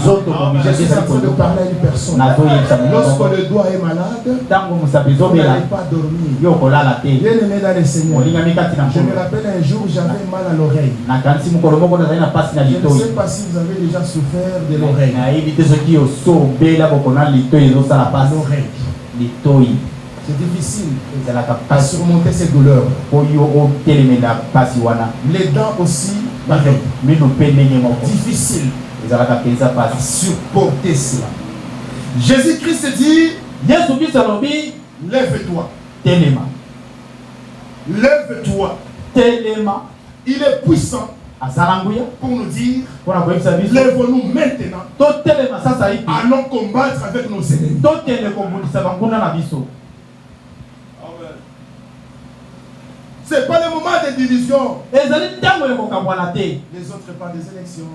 suis en train de parler à une personne. Lorsque le doigt est malade, vous n'allez pas dormir. Bien aimé dans le Seigneur, je me rappelle un jour, j'avais mal à l'oreille. Je ne sais pas si vous avez déjà souffert de l'oreille. L'oreille. C'est difficile à surmonter ces douleurs. Les dents aussi, pareil. Difficile à supporter cela. Jésus-Christ dit, lève-toi. Lève-toi. Il est puissant pour nous dire, lève-nous maintenant. Allons combattre avec nos ennemis. Ce n'est pas le moment de division. Les autres parlent des élections.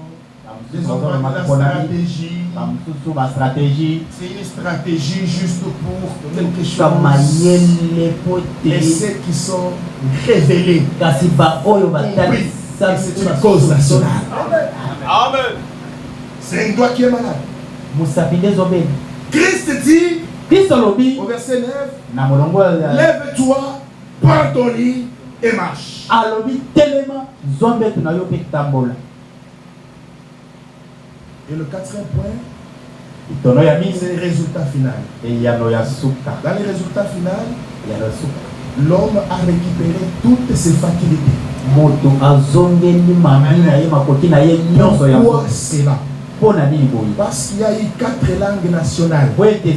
Les autres parlent de la stratégie. C'est une stratégie juste pour quelque chose. Et ceux qui sont révélés compris que c'est une cause nationale. Amen. C'est un doigt qui est malade. Christ dit au verset 9, lève-toi, prends ton lit et marche. Et le quatrième point, c'est le résultat final. Dans le résultat final, l'homme a récupéré toutes ses facultés. Pourquoi cela? Parce qu'il y a eu 4 langues nationales qui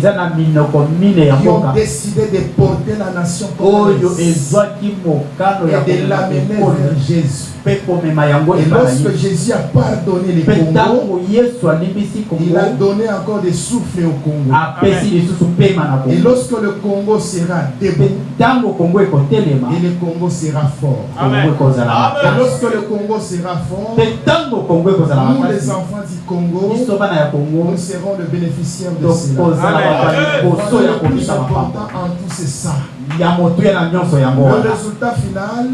ont décidé de porter la nation et de l'amener vers Jésus. Et lorsque Jésus a pardonné les Congos, il a donné encore des souffles au Congo. Et lorsque le Congo sera debout, et le Congo sera fort. Et lorsque le Congo sera fort, nous les enfants du Congo, nous serons les bénéficiaires de cela. Le plus important en tout, c'est ça. Le résultat final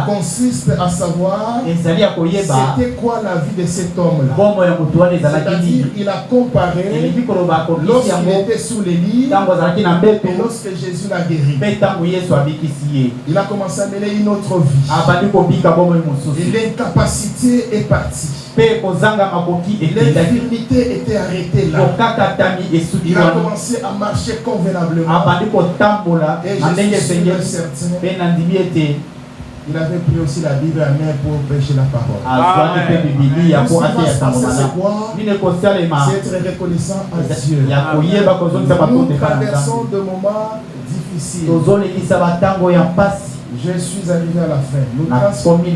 consiste à savoir c'était quoi la vie de cet homme-là. C'est-à-dire il a comparé lorsqu'il était sous les lits et lorsque Jésus l'a guéri. Il a commencé à mener une autre vie. Et l'incapacité est partie. L'infirmité était arrêtée là. Il a commencé à marcher convenablement. Et je suis certain, il avait pris aussi la Bible à main pour prêcher la parole. C'est être reconnaissant à Dieu. Nous traversons de moments difficiles. Je suis arrivé à la fin. Nous traversons des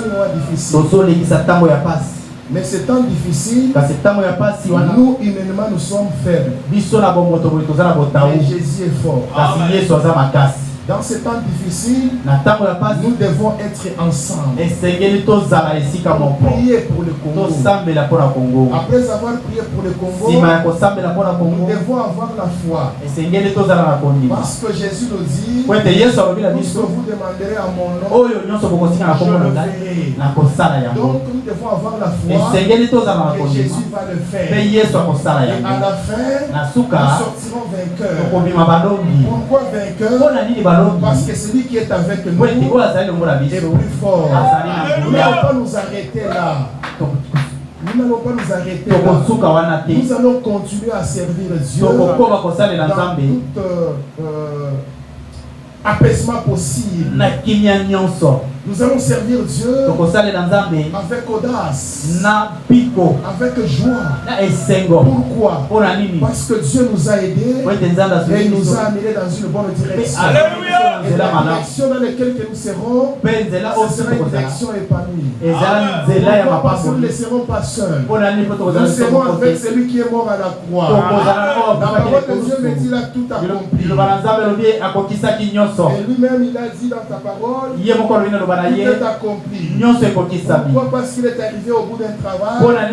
moments difficiles. Mais ces temps difficiles, nous humainement nous sommes faibles. Mais Jésus est fort. Dans ces temps difficiles, nous devons être ensemble. Prier pour le Congo. Après avoir prié pour le Congo, nous devons avoir la foi. Parce que Jésus nous dit, tout ce que vous demanderez à mon nom, je le ferai. Donc nous devons avoir la foi que Jésus va le faire. Et à la fin, nous sortirons vainqueurs. Pourquoi vainqueurs? Parce que celui qui est avec nous est plus fort. Nous n'allons pas nous arrêter là. Nous n'allons pas nous arrêter là. Nous allons continuer à servir Dieu dans tout apaisement possible. Nous allons servir Dieu avec audace, avec joie. Pourquoi? Parce que Dieu nous a aidés et il nous a amenés dans une bonne direction. Alléluia. Et la direction dans laquelle nous serons, ce sera une direction épanouie. Pourquoi? Parce que nous ne serons pas seuls. Nous serons avec celui qui est mort à la croix. La parole de Dieu me dit là tout accompli. Et lui-même il a dit dans ta parole, tout est accompli. Pourquoi? Parce qu'il est arrivé au bout d'un travail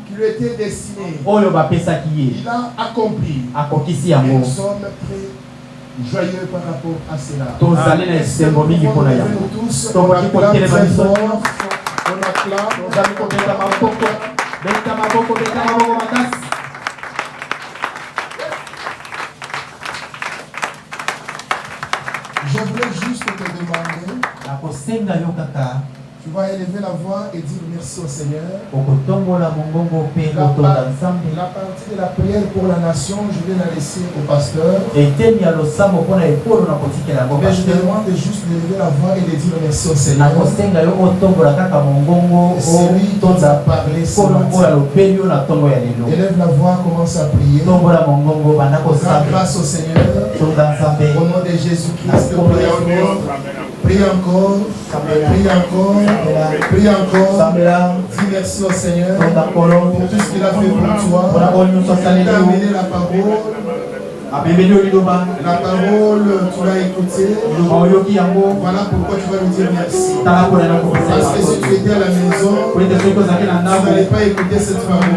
qui lui était destiné. Il a accompli. Et nous sommes très joyeux par rapport à cela. Nous tous, on acclame très fort. On acclame. Je voulais juste te demander, tu vas élever la voix et dire merci au Seigneur. La partie de la prière pour la nation, je vais la laisser au pasteur. Mais je te demande juste d'élever la voix et de dire merci au Seigneur. C'est lui qui nous a parlé ce matin. Élève la voix, commence à prier. Rends grâce au Seigneur. Au nom de Jésus-Christ, prie encore. Prie encore. Prie encore. Dis merci au Seigneur pour tout ce qu'il a fait pour toi. Il t'a amené la parole. La parole, tu l'as écoutée. Voilà pourquoi tu vas lui dire merci. Parce que si tu étais à la maison, tu n'allais pas écouter cette parole.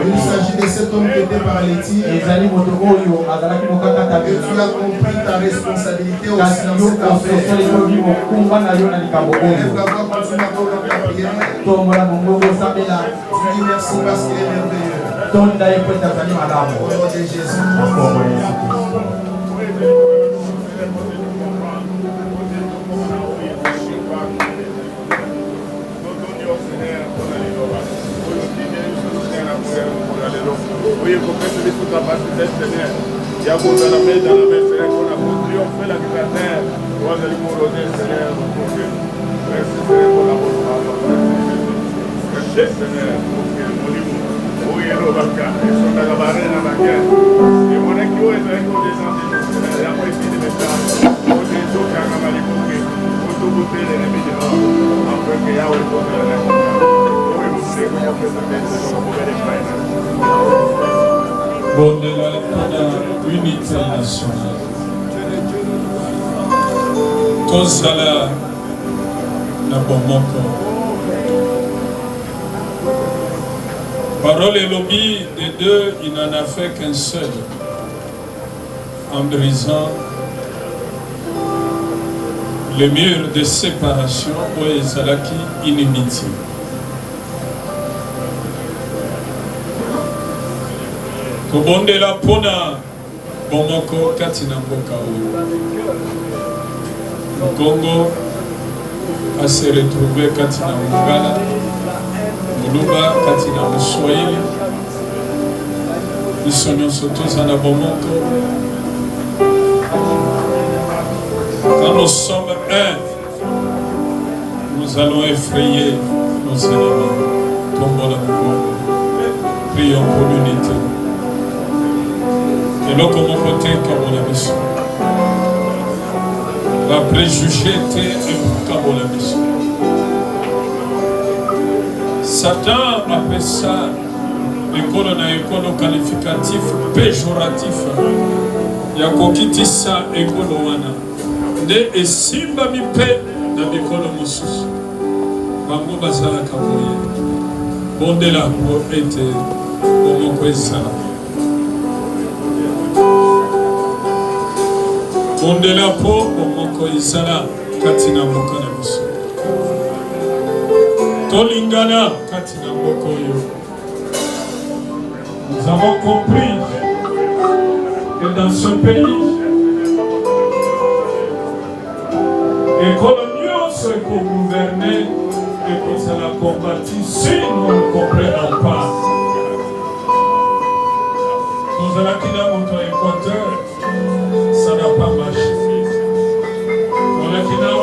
Il s'agit de cet homme qui était paralytique. Et tu as compris ta responsabilité aussi dans cette affaire. Lève la voix, continue à voir ta prière. Tu dis merci parce qu'il est merveilleux. Au nom de Jésus. Bondela na unité nationale. Tozala na bomoko. Parole et lobby des deux, il n'en a fait qu'un seul. En brisant le mur de séparation où ezalaki inimitié. Kobondela pona bomoko katina mboka oyo. Congo a se retrouvé katina Mongala, Muluba katina Mswahili. Biso nyonso tozala bomoko. Quand nous sommes un, nous allons effrayer nos ennemis. Tombola Mukongo. Prions pour l'unité. Et là, comme on côté, comme on a mission. La préjugé était comme on a mission. Satan appelle ça l'école na école qualificatif péjoratif. Ya kokitisa école wana. Nde esimba mipe na mikolo mosusu. Bango bazala kaboye. Bondela pour ete omoko esala. Bondela po omoko esala katina mboka na biso. Tolingana katina mboka yo. Nous avons compris que dans ce pays, et coloniaux ceux qui gouvernaient et qui se la combattu, si nous ne comprenons pas. Nous allons quitter notre Équateur, ça n'a pas marché. Nous allons quitter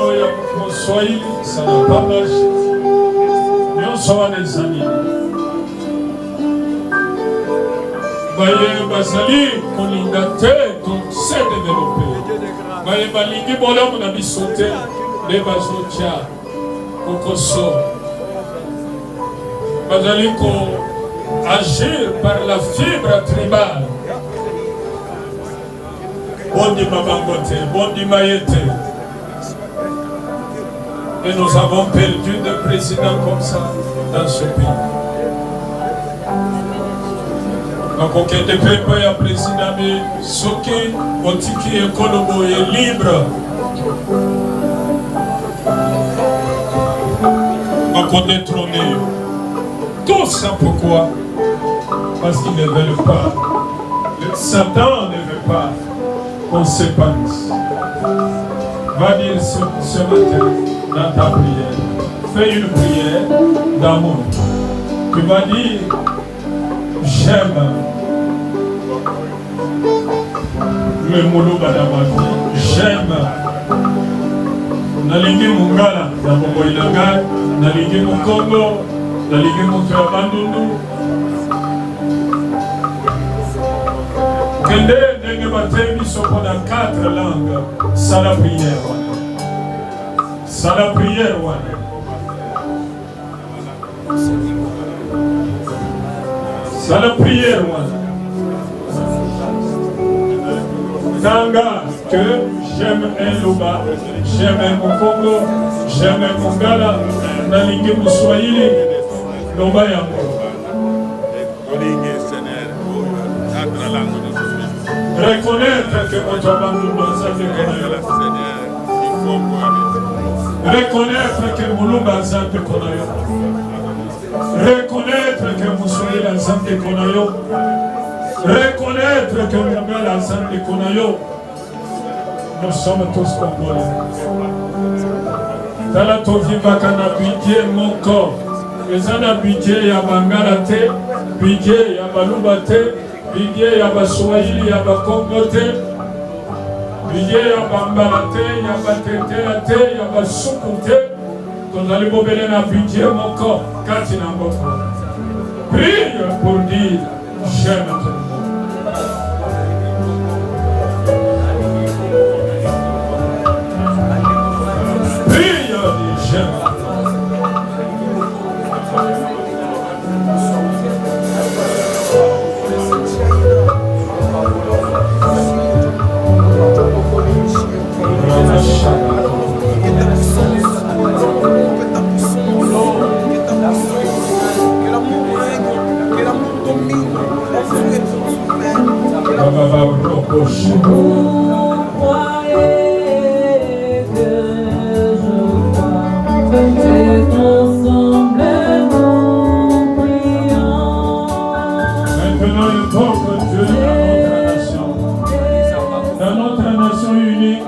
Swahili, ça n'a pas marché. Nous sommes des amis. Baye Basali, Koningate, tout s'est développé. Baye Balingi, Bolam, on a mis sauté, les Bazotia, Kokoso. Basali, agir par la fibre tribale. Bondi Mabangote, Bondi Maïete. Et nous avons perdu des présidents comme ça dans ce pays. Quand il y a un président, Soki, Otiki et Kolobo est libre. Quand on est détrôné. Tout ça pourquoi? Parce qu'ils ne veulent pas. Le Satan ne veut pas qu'on s'épanouisse. Va dire ce matin dans ta prière. Fais une prière d'amour. Tu vas dire, j'aime le Moulouba dans ma vie. J'aime Nalingi Mungala dans mon Boïlanga, Nalingi Mukongo, Nalingi Mutuabandundu. Kende Nenge Batemi sont dans 4 langues. C'est la prière. C'est la prière. C'est la prière. Tanga que j'aime un Loba, j'aime un Mukongo, j'aime un Mungala, Nalingi Muswahili, Loba Yango. Reconnaître que mon Jabandu dans sa vie. Reconnaître que Moulumba Zante Konayo. Reconnaître que Moussouli Zante Konayo. Reconnaître que Mungala Zante Konayo. Nous sommes tous congolais. Tala Tovi Bakana Bidje mon corps. Les ana Bidje Yabangala te, Bidje Yabaluba te, Bidje Yabaswahili Yabakongo te. Bidje Yabambala te, Yabatete te, Yabasuku te. Ton alibobele na Bidje mon corps. Katina Mboko. Prie pour dire j'aime tout le monde.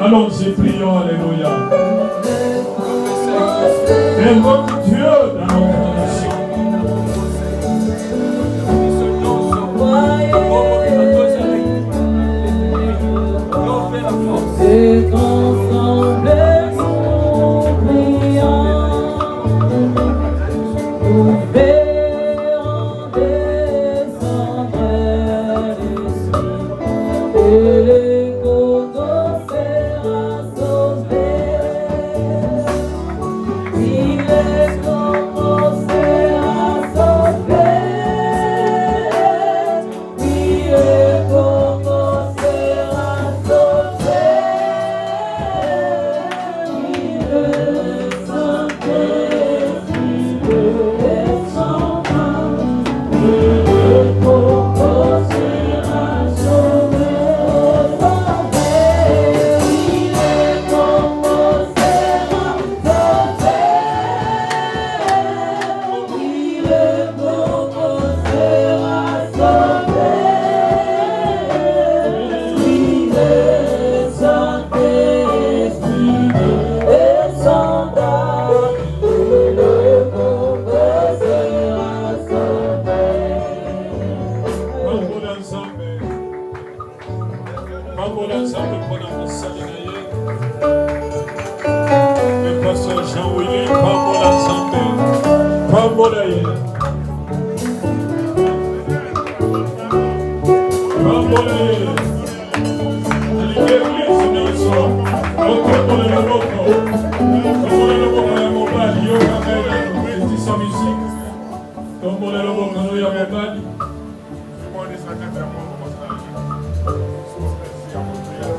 Allons-y, prions, alléluia. Invoque Dieu dans notre nation. Et ensemble nous prions, nous verrons descendre ici, et les Congo sera sauvé. Si les Congo sera sauvé, si les Congo sera sauvé. Jean-Willy, Pambola Zambé, Pambola Ye. Pambola Ye. L'église Nelson, Pambola le Boko, Pambola le Boko ya Mobali, Yoka Kaya, Compétition musique, Pambola le Boko ya Mobali.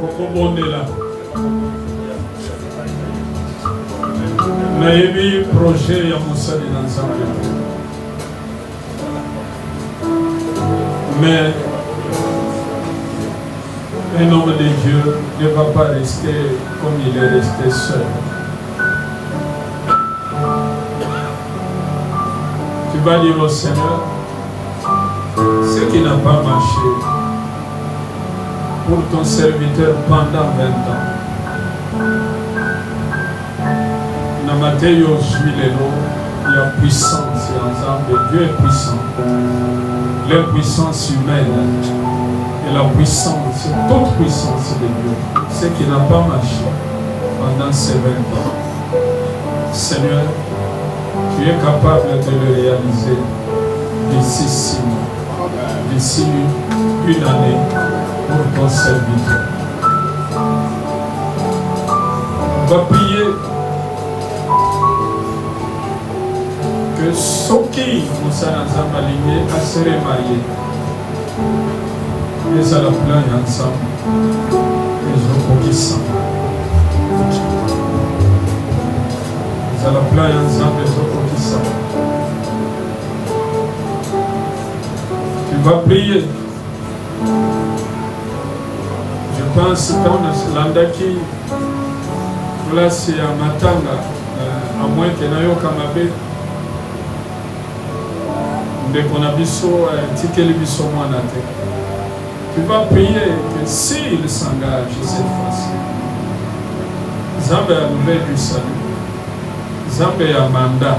Kokobondela. Nayebi projet ya mosali na Nzambe. Mais un homme de Dieu ne va pas rester comme il est resté seul. Tu vas dire au Seigneur ce qui n'a pas marché pour ton serviteur pendant 20 ans. Namateyo Juilelo, il y a puissance ensemble, Dieu est puissant. L'impuissance humaine et la puissance, toute puissance de Dieu, ce qui n'a pas marché pendant ces 20 ans. Seigneur, tu es capable de le réaliser d'ici 6 mois, d'ici une année pour ton serviteur. On va prier que Soki Moussa Nzamba aligné à se remarier. Et à la plaine ensemble, les opposants. À la plaine ensemble, les opposants. Tu vas prier. Je pense que l'andaki, là c'est à Matanga, à moins que Nayo Kamabe. Qu'on a biso tikeli biso mwana te. Tu vas prier que s'il s'engage cette fois-ci, Zambe a nouvelle du salut, Zambe a mandat,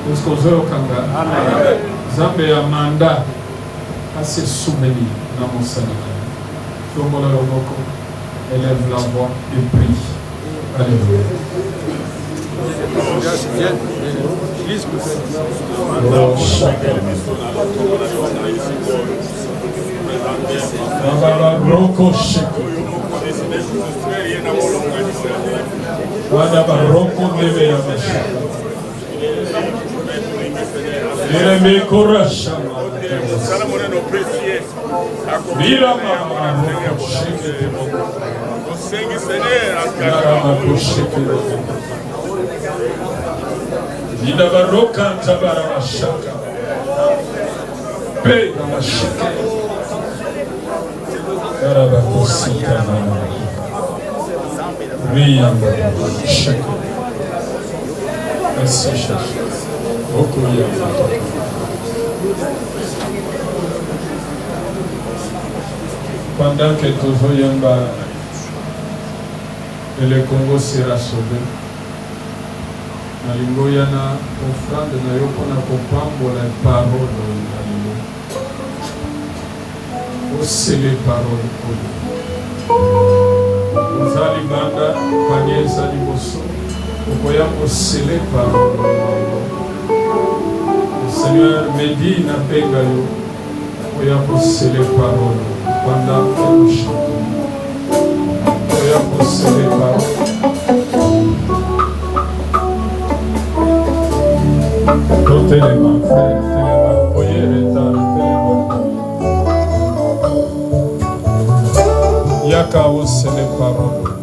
parce que Zoyo Kanga, Zambe a mandat à se souvenir dans mon salut. Donc on élève la voix et prie. Alléluia. Nidabaroka tabara mashaka. Pe mashaka. Karabakusita mama. Ria mashaka. Asisha. Okuya. Pendant que Tozo Yamba et le Congo sera sauvé, nalingo yana offrande na yo pona kopambola parole na yo osele parole oyo ozali banda panie ezali boso okoya kosele parole Seigneur medi na benga yo okoya kosele parole pendant que nous chantons okoya kosele parole. Téléma, frère, téléma, voyez l'état, téléma. Yaka, c'est les paroles.